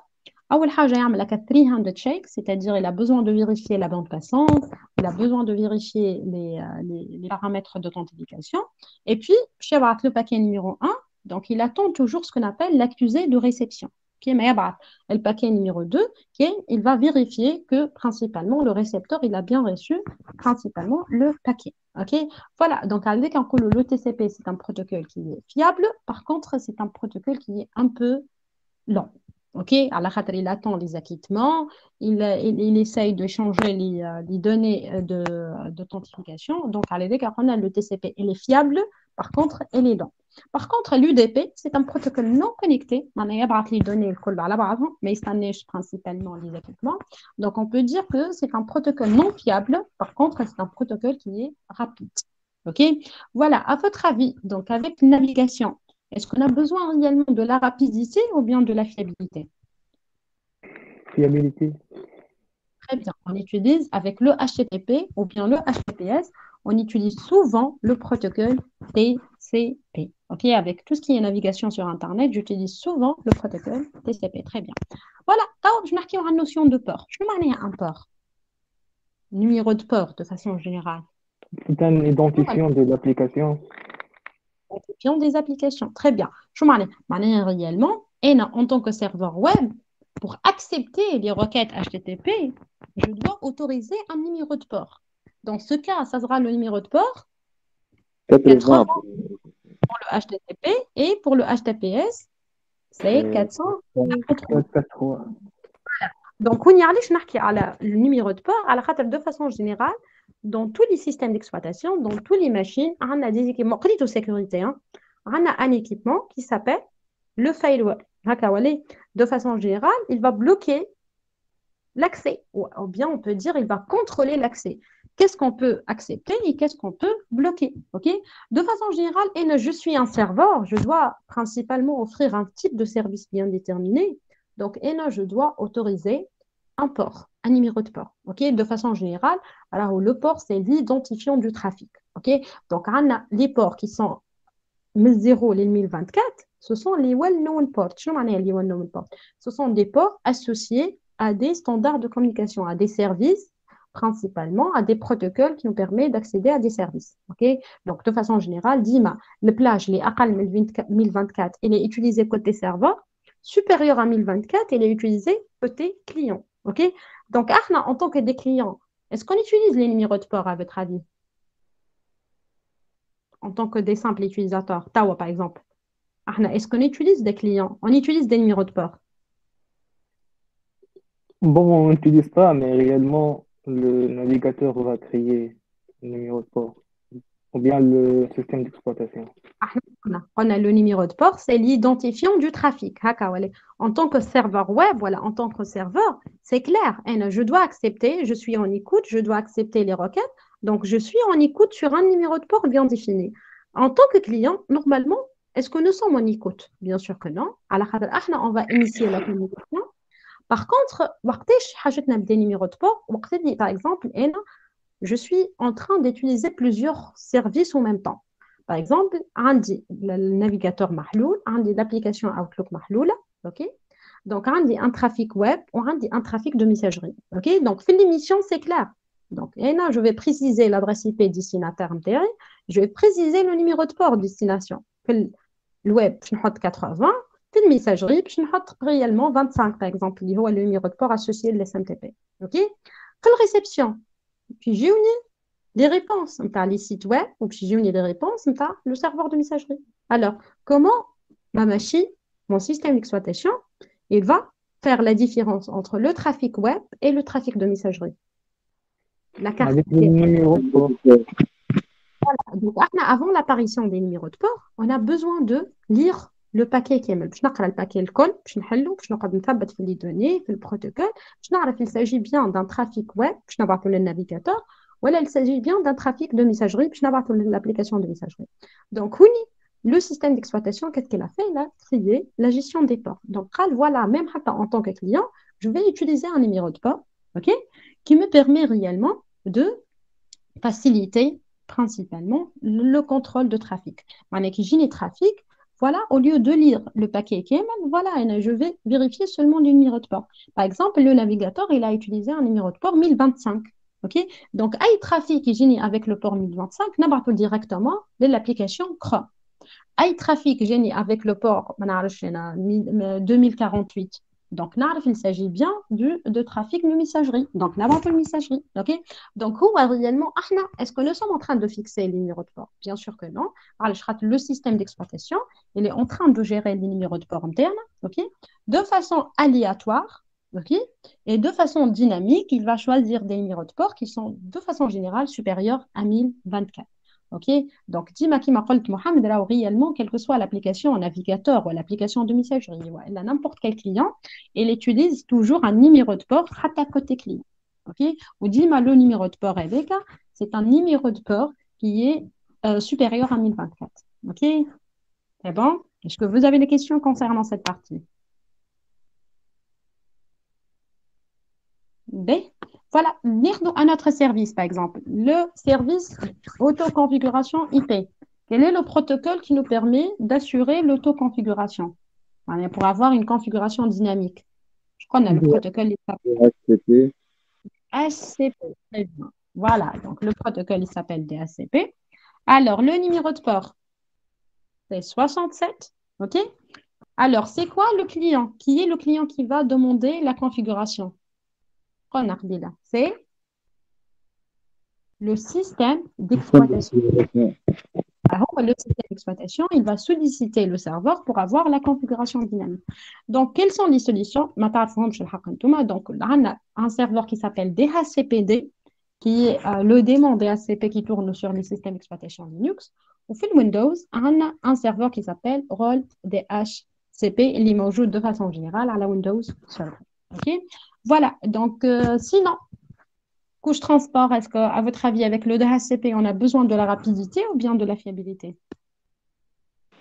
أول حاجة يعمل لك 300 check, c'est-à-dire il a besoin de vérifier la bande passante, il a besoin de vérifier les paramètres d'authentification. Et puis, chez le paquet numéro 1, donc il attend toujours ce qu'on appelle l'accusé de réception. Le paquet numéro 2, il va vérifier que principalement le récepteur il a bien reçu principalement le paquet. Ok, voilà, donc avec le TCP, c'est un protocole qui est fiable, par contre, c'est un protocole qui est un peu lent. Ok, il attend les acquittements, il essaye de changer les données d'authentification. Donc, le TCP, il est fiable, par contre, il est lent. Par contre, l'UDP, c'est un protocole non connecté. Il y a les données, mais il s'annonce principalement les acquittements. Donc, on peut dire que c'est un protocole non fiable. Par contre, c'est un protocole qui est rapide. Ok, voilà, à votre avis, donc avec navigation, est-ce qu'on a besoin réellement de la rapidité ou bien de la fiabilité? Fiabilité. Très bien. On utilise avec le HTTP ou bien le HTTPS, on utilise souvent le protocole TCP. Ok, avec tout ce qui est navigation sur Internet, j'utilise souvent le protocole TCP. Très bien. Voilà. Alors, je marque une notion de port. Je vais un port. Numéro de port de façon générale. C'est un identifiant de l'application. Identifiant des applications. Très bien. Je vais réellement, et en tant que serveur web, pour accepter les requêtes HTTP, je dois autoriser un numéro de port. Dans ce cas, ça sera le numéro de port 80 pour le HTTP et pour le HTTPS, c'est 483. Donc, on y a le numéro de port, de façon générale, dans tous les systèmes d'exploitation, dans toutes les machines, on a des équipements de sécurité. On a un équipement qui s'appelle le firewall. De façon générale, il va bloquer l'accès, ou bien on peut dire il va contrôler l'accès. Qu'est-ce qu'on peut accepter et qu'est-ce qu'on peut bloquer, ok? De façon générale, je suis un serveur, je dois principalement offrir un type de service bien déterminé. Donc, je dois autoriser un port, un numéro de port, ok? De façon générale, alors le port, c'est l'identifiant du trafic, ok? Donc, on a les ports qui sont 0 les 1024, ce sont les well-known ports. Les well-known ports, ce sont des ports associés à des standards de communication, à des services, principalement à des protocoles qui nous permettent d'accéder à des services. Okay? Donc, de façon générale, DIMA, le plage, les AQAL 1024, il est utilisé côté serveur, supérieur à 1024, il est utilisé côté client. Okay? Donc, en tant que des clients, est-ce qu'on utilise les numéros de port à votre avis? En tant que des simples utilisateurs, Tawa par exemple. Est-ce qu'on utilise des clients? On utilise des numéros de port? Bon, on n'utilise pas, mais réellement, le navigateur va créer le numéro de port ou bien le système d'exploitation. On a le numéro de port, c'est l'identifiant du trafic. En tant que serveur web, voilà, en tant que serveur, c'est clair. Je dois accepter, je suis en écoute, je dois accepter les requêtes. Donc, je suis en écoute sur un numéro de port bien défini. En tant que client, normalement, est-ce que nous sommes en écoute? Bien sûr que non. On va initier la communication. Par contre, des numéros de port, par exemple, je suis en train d'utiliser plusieurs services en même temps. Par exemple, le navigateur Mahloul, l'application Outlook Mahloul, ok? Donc, un trafic web ou un trafic de messagerie, ok? Donc, fin l'émission, c'est clair. Donc, je vais préciser l'adresse IP destinataire, je vais préciser le numéro de port destination. Le web, je vais 80, une messagerie, je vais réellement 25, par exemple, le numéro de port associé de l'SMTP, ok? في الريسبسيون يجيوني les réponses نتاع les sites web ou يجيوني les réponses نتاع le serveur de messagerie. Alors, comment ma machine, mon système d'exploitation, il va faire la différence entre le trafic web et le trafic de messagerie. La carte. avec le numéro de port. Donc, avant l'apparition des numéros de port, on a besoin de lire le paquet كامل باش نقرا الباكي الكل باش نحلو باش نقعد نثبت في لي دوني في البروتوكول باش نعرف il s'agit bien d'un trafic web باش نبعثوا للنافيغاتور ولا il s'agit bien d'un trafic de messagerie باش نبعثوا l'application de messagerie. Donc oui, le système d'exploitation, qu'est-ce qu'il a fait? Il a créé la gestion des ports. Donc voilà, même en tant que client, je vais utiliser un numéro de port, ok, qui me permet réellement de faciliter principalement le contrôle de trafic. Avec j'ai trafic, voilà, au lieu de lire le paquet Cayman, voilà, je vais vérifier seulement le numéro de port. Par exemple, le navigateur, il a utilisé un numéro de port 1025. Ok, donc, un trafic qui génie avec le port 1025, n'a pas directement de l'application Chrome. Un trafic génie avec le port 2048. Donc, il s'agit bien de trafic de messagerie. Donc, n'a pas de messagerie. Ok, donc, réellement, est-ce que nous sommes en train de fixer les numéros de port? Bien sûr que non. Le système d'exploitation, il est en train de gérer les numéros de port internes, ok, de façon aléatoire. Okay. Et de façon dynamique, il va choisir des numéros de port qui sont de façon générale supérieurs à 1024. Okay. Donc, Dima qui m'a dit Mohamed, là, réellement, quelle que soit l'application en navigateur ou l'application de messagerie, ou n'importe quel client, il utilise toujours un numéro de port à côté client. Okay. Ou Dima, le numéro de port avec, c'est un numéro de port qui est supérieur à 1024. Ok. C'est bon? Est-ce que vous avez des questions concernant cette partie? B. Voilà, venir à notre service, par exemple, le service autoconfiguration IP. Quel est le protocole qui nous permet d'assurer l'autoconfiguration pour avoir une configuration dynamique? Je crois qu'on a le protocole DHCP. DHCP. Très bien. Voilà, donc le protocole il s'appelle DHCP. Alors, le numéro de port, c'est 67. OK? Alors, c'est quoi le client? Qui est le client qui va demander la configuration? C'est le système d'exploitation. Alors, le système d'exploitation, il va solliciter le serveur pour avoir la configuration dynamique. Donc, quelles sont les solutions? Donc, on a un serveur qui s'appelle DHCPD, qui est le démon DHCP qui tourne sur les systèmes d'exploitation Linux. Ou sur Windows, on a un serveur qui s'appelle rôle DHCP, il est موجود de façon générale à la Windows Server. OK? Voilà, donc sinon, couche transport, est-ce qu'à votre avis, avec le DHCP, on a besoin de la rapidité ou bien de la fiabilité?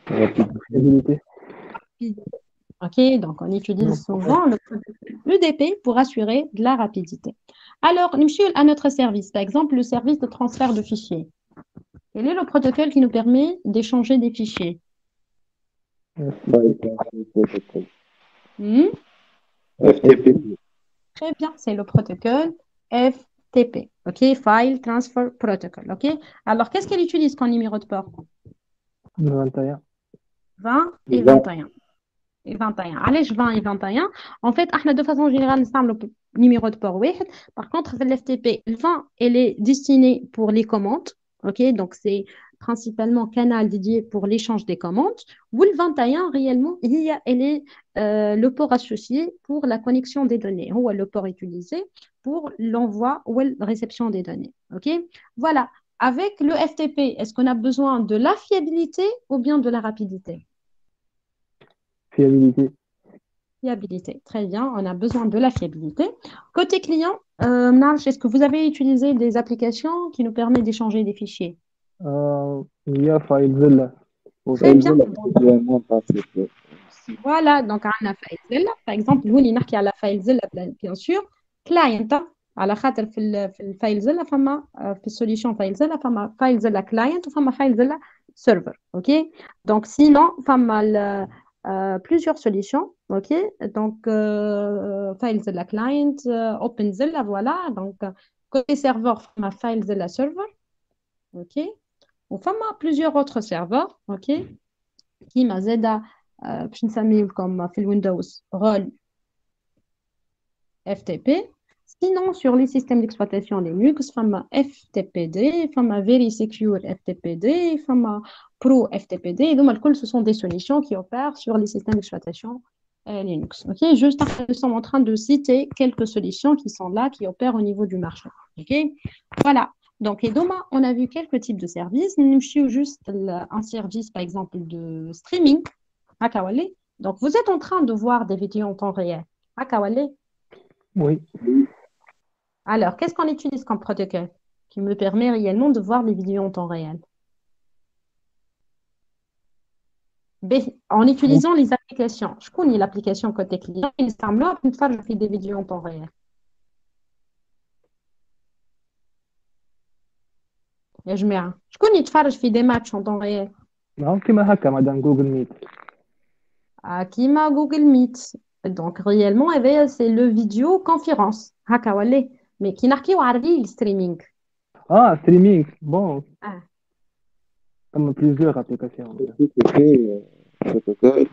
Fiabilité. Ok, donc on utilise souvent l'EDP pour assurer de la rapidité. Alors, nous à notre service, par exemple, le service de transfert de fichiers. Quel est le protocole qui nous permet d'échanger des fichiers? FTP. Très bien, c'est le protocole FTP, ok, File Transfer Protocol, ok. Alors, qu'est-ce qu'elle utilise comme numéro de port? 21. 20 et 21. Et 21. Allez, 20 et 21. En fait, de façon générale, nous avons le numéro de port. Par contre, l'FTP, le 20, elle est destinée pour les commandes, ok, donc c'est principalement canal dédié pour l'échange des commandes. Ou le 21, réellement, elle est le port associé pour la connexion des données, ou le port utilisé pour l'envoi ou la réception des données. Ok, voilà. Avec le FTP, est-ce qu'on a besoin de la fiabilité ou bien de la rapidité? Fiabilité. Fiabilité, très bien. On a besoin de la fiabilité. Côté client, est-ce que vous avez utilisé des applications qui nous permettent d'échanger des fichiers? Il y a FileZilla. Très bien. Voilà, donc on a FileZilla. Par exemple, nous, on a la FileZilla, bien sûr. Client, على خاطر في الفايلزilla فما في السوليوشن فايلزilla فما FileZilla client وفما FileZilla server. OK? Donc sinon فما plusieurs solutions. OK? Donc FileZilla client, OpenZilla, voilà. Donc côté serveur فما FileZilla server. OK? وفما plusieurs autres serveurs. OK? كيما زاده باش نسميو لكم في الويندوز رول FTP Sinon, sur les systèmes d'exploitation Linux, فما FTPD, فما Very Secure FTPD, فما Pro FTPD. Donc, ce sont des solutions qui opèrent sur les systèmes d'exploitation Linux. Ok, juste nous sommes en train de citer quelques solutions qui sont là, qui opèrent au niveau du marché. Ok, voilà. Donc, et demain, on a vu quelques types de services. Nous avons juste un service, par exemple, de streaming. Donc, vous êtes en train de voir des vidéos en temps réel. Oui. Alors, qu'est-ce qu'on utilise comme protocole qui me permet réellement de voir les vidéos en temps réel? En utilisant les applications. Je connais l'application côté client. Il semble que je fais des vidéos en temps réel. يا جماعة شكون يتفرج في des matchs en temps réel Non, كيما هكا مدام جوجل ميت. كيما جوجل ميت. Donc réellement c'est le vidéo conférence هكا ولا mais كي نحكيو على le streaming. Streaming. Bon. Comme plusieurs applications. Protocole.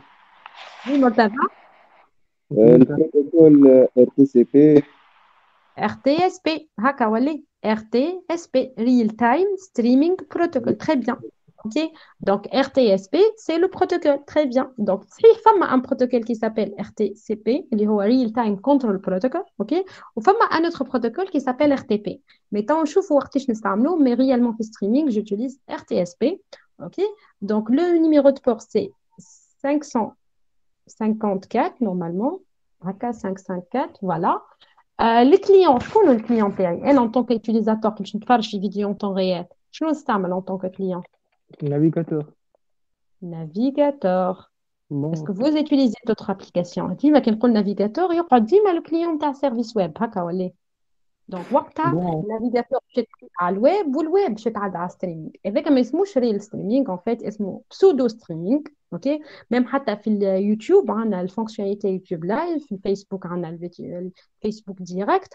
Oui, Mortada. Le protocole RTCP. RTSP هكا ولا RTSP Real Time Streaming Protocol. Très bien. Ok, donc RTSP, c'est le protocole. Très bien. Donc, il y a un protocole qui s'appelle RTCP, qui est Real Time Control Protocol. Ok, ou il y a un autre protocole qui s'appelle RTP. Mais tant que je mais réellement pour streaming, j'utilise RTSP. Ok, donc le numéro de port, c'est 554 normalement. AK 554, voilà. Les clients, je connais le client elle en tant qu'utilisateur, qui ne parle pas de vidéo en temps réel. Je ne sais pas en tant que client. Navigateur. Navigateur. Bon. Est-ce que vous utilisez d'autres applications? Dis-moi quel est le navigateur et on dit le client d'un service web. Donc, le navigateur c'est le web ou le web c'est le streaming. Et avec un real streaming, en fait, c'est pseudo streaming. Ok, même sur YouTube, on a la fonctionnalité YouTube Live, sur Facebook, on a le Facebook Direct,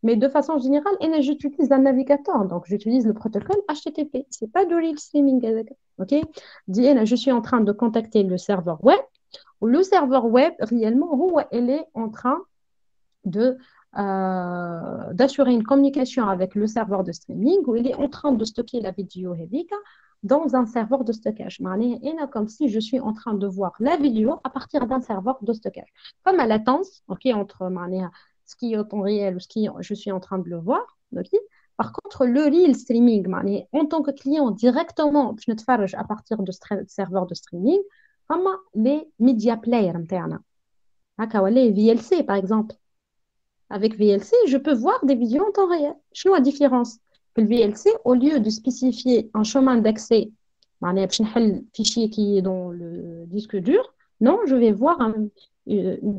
mais de façon générale, j'utilise un navigateur, donc j'utilise le protocole HTTP. C'est pas du real streaming. Ok, je suis en train de contacter le serveur web, ou le serveur web réellement, il est en train d'assurer une communication avec le serveur de streaming où il est en train de stocker la vidéo dans un serveur de stockage. Comme si je suis en train de voir la vidéo à partir d'un serveur de stockage. Comme à latence, entre ce qui est au temps réel ou ce qui je suis en train de le voir. Par contre, le real streaming, en tant que client directement, je ne te fais à partir de serveur de streaming, comme les media players, les VLC par exemple. Avec VLC, je peux voir des vidéos en temps réel. Quelle est la différence? Le VLC, au lieu de spécifier un chemin d'accès, un fichier qui est dans le disque dur, non, je vais voir une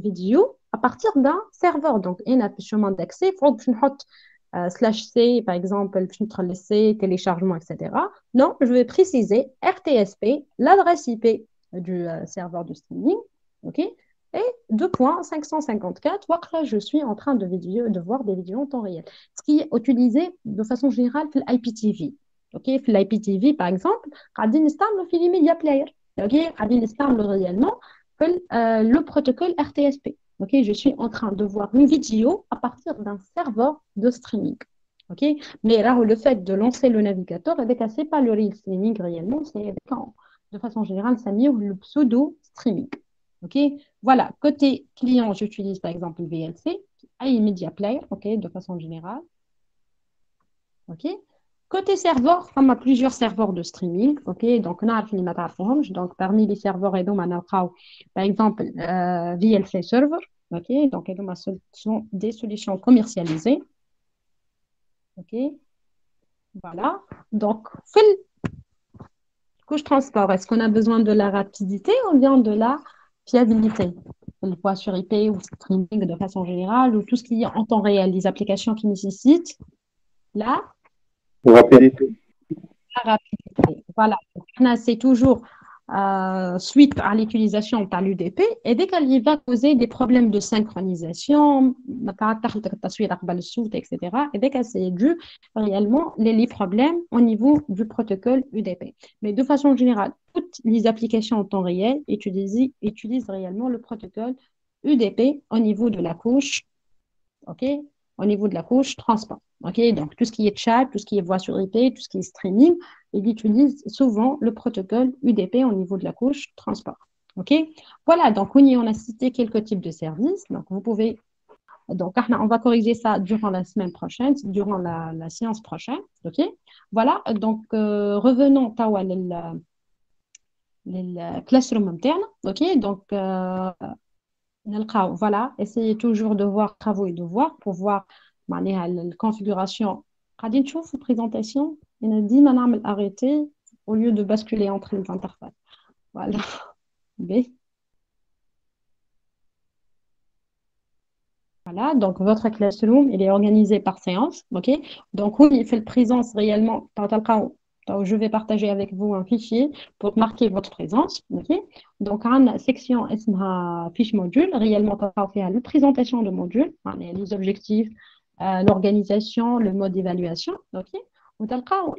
vidéo à partir d'un serveur. Donc, il y a un chemin d'accès, il faut que je mette /c, par exemple, C, téléchargement, etc. Non, je vais préciser RTSP, l'adresse IP du serveur de streaming. OK? Et 2.554, là, je suis en train de voir des vidéos en temps réel. Ce qui est utilisé de façon générale pour l'IPTV. Okay? Pour l'IPTV, par exemple, on installe le media player. Okay? On installe réellement le protocole RTSP. Okay? Je suis en train de voir une vidéo à partir d'un serveur de streaming. Okay? Mais là, le fait de lancer le navigateur, ce n'est pas le real streaming réellement, c'est de façon générale, ça met le pseudo streaming. Ok, voilà, côté client, j'utilise par exemple le VLC, Media Player, ok, de façon générale. Ok, côté serveur, on a plusieurs serveurs de streaming, ok, donc on a donc parmi les serveurs, par exemple VLC Server, ok, donc ce sont des solutions commercialisées. Ok, voilà, donc couche transport, est-ce qu'on a besoin de la rapidité ou bien de la fiabilité? Le poids sur IP ou streaming de façon générale ou tout ce qui est en temps réel, les applications qui nécessitent la rapidité. Voilà, c'est toujours suite à l'utilisation par l'UDP et dès qu'elle va causer des problèmes de synchronisation, etc. Et dès que c'est dû réellement les problèmes au niveau du protocole UDP. Mais de façon générale, toutes les applications en temps réel utilisent réellement le protocole UDP au niveau de la couche. OK? au niveau de la couche transport. OK? Donc, tout ce qui est chat, tout ce qui est voix sur IP, tout ce qui est streaming, il utilise souvent le protocole UDP au niveau de la couche transport. OK? Voilà, donc on a cité quelques types de services. Donc, vous pouvez donc, on va corriger ça durant la semaine prochaine, durant la séance prochaine. OK? Voilà, donc revenons à la classroom interne. OK? Donc, voilà, essayez toujours de voir travaux et devoirs pour voir la configuration. غادي نشوف présentation. Il a dit madame arrêter au lieu de basculer entre les interfaces. Voilà. B. Voilà, donc votre classroom, il est organisé par séance, ok? Donc, oui, il fait présence réellement. Je vais partager avec vous un fichier pour marquer votre présence, ok? Donc, une section اسمها fiche module, réellement, on fait la présentation de module, les objectifs, l'organisation, le mode d'évaluation, ok?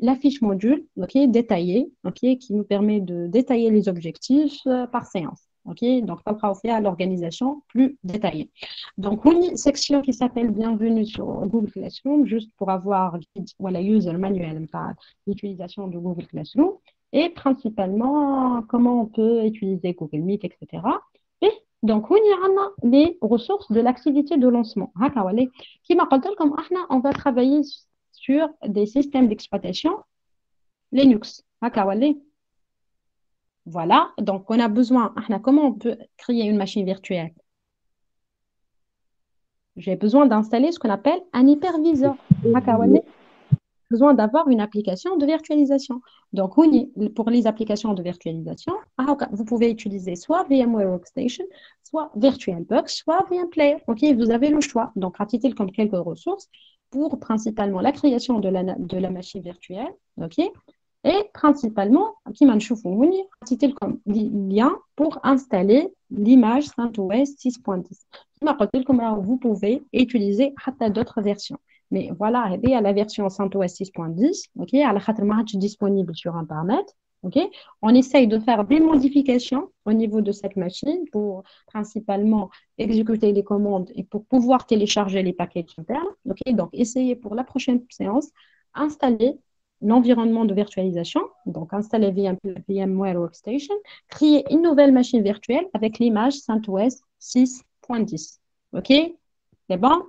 La fiche module, ok, détaillée, ok, qui nous permet de détailler les objectifs par séance, ok? Donc, on fait à l'organisation plus détaillée. Donc, une section qui s'appelle Bienvenue sur Google Classroom, juste pour avoir le user manuel l'utilisation de Google Classroom, et principalement comment on peut utiliser Google Meet, etc. Et donc, il y a les ressources de l'activité de lancement. Comme on va travailler sur des systèmes d'exploitation Linux. Voilà, donc on a besoin, comment on peut créer une machine virtuelle? J'ai besoin d'installer ce qu'on appelle un hyperviseur. Besoin d'avoir une application de virtualisation. Donc, pour les applications de virtualisation, vous pouvez utiliser soit VMware Workstation, soit VirtualBox, soit VMplayer. OK, vous avez le choix. Donc, ratitez comme quelques ressources pour principalement la création de la machine virtuelle. OK, et principalement, ratitez comme lien pour installer l'image CentOS 6.10. Vous pouvez utiliser d'autres versions. Mais voilà, il y a la version CentOS 6.10, ok, à la match disponible sur Internet, ok. On essaye de faire des modifications au niveau de cette machine pour principalement exécuter les commandes et pour pouvoir télécharger les paquets internes, ok. Donc, essayez pour la prochaine séance, installer l'environnement de virtualisation, donc installer VMware Workstation, créer une nouvelle machine virtuelle avec l'image CentOS 6.10, ok. C'est bon?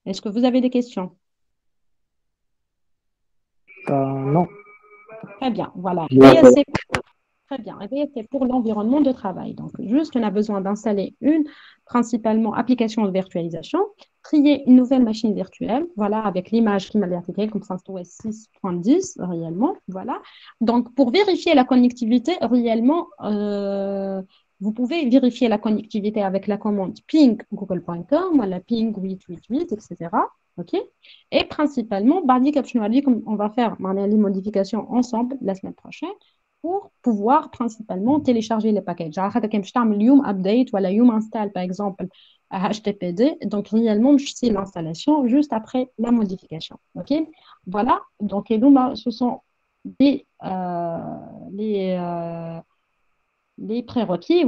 Est-ce que vous avez des questions? Non. Très bien, voilà. Très bien. Et c'est pour l'environnement de travail. Donc, juste, on a besoin d'installer une, principalement, application de virtualisation, créer une nouvelle machine virtuelle, voilà, avec l'image qui m'a été appliquée, comme CentOS 6.10, réellement, voilà. Donc, pour vérifier la connectivité, réellement, vous pouvez vérifier la connectivité avec la commande ping google.com, la ping 888, etc. OK? Et principalement, on va faire les modifications ensemble la semaine prochaine pour pouvoir principalement télécharger les packages. Update ou install par exemple HTTPD. Donc, réellement, c'est l'installation juste après la modification. OK? Voilà. Donc, ce sont les prérequis,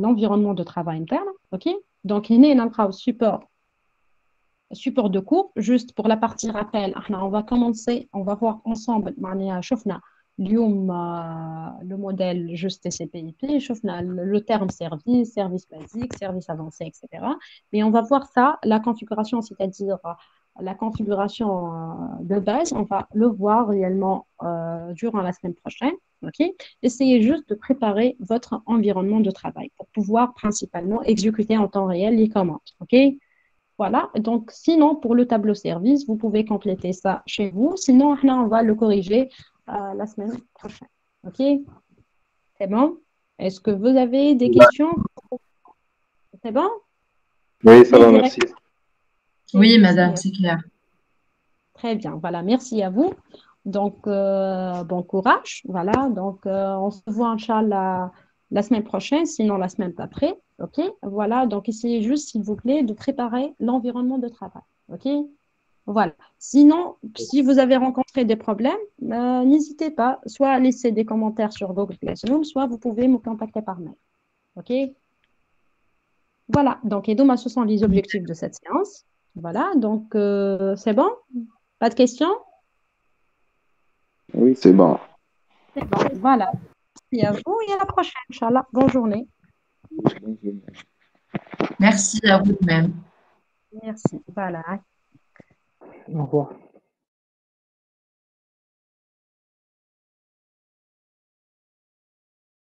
l'environnement de travail interne. OK? Donc, il y a un support de cours. Juste pour la partie rappel, on va commencer, on va voir ensemble, le modèle juste TCP/IP, le terme service, service basique, service avancé, etc. Mais on va voir ça, la configuration, c'est-à-dire la configuration de base, on va le voir réellement durant la semaine prochaine. Okay? Essayez juste de préparer votre environnement de travail pour pouvoir principalement exécuter en temps réel les commandes. Okay? Voilà, donc sinon, pour le tableau service, vous pouvez compléter ça chez vous. Sinon, on va le corriger la semaine prochaine. OK? C'est bon? Est-ce que vous avez des questions? C'est bon? Oui, ça va, merci. Oui, madame, c'est clair. Très bien, voilà, merci à vous. Donc, bon courage. Voilà, donc on se voit, Inch'Allah, la semaine prochaine, sinon la semaine après. OK? Voilà, donc essayez juste, s'il vous plaît, de préparer l'environnement de travail. OK? Voilà. Sinon, si vous avez rencontré des problèmes, n'hésitez pas, soit à laisser des commentaires sur Google Classroom, soit vous pouvez me contacter par mail. OK? Voilà, donc, et donc, ce sont les objectifs de cette séance. Voilà, donc c'est bon? Pas de questions? Oui, c'est bon. C'est bon, voilà. Merci à vous et à la prochaine, Inch'Allah. Bonne journée. Merci à vous de même. Merci. Voilà. Au revoir.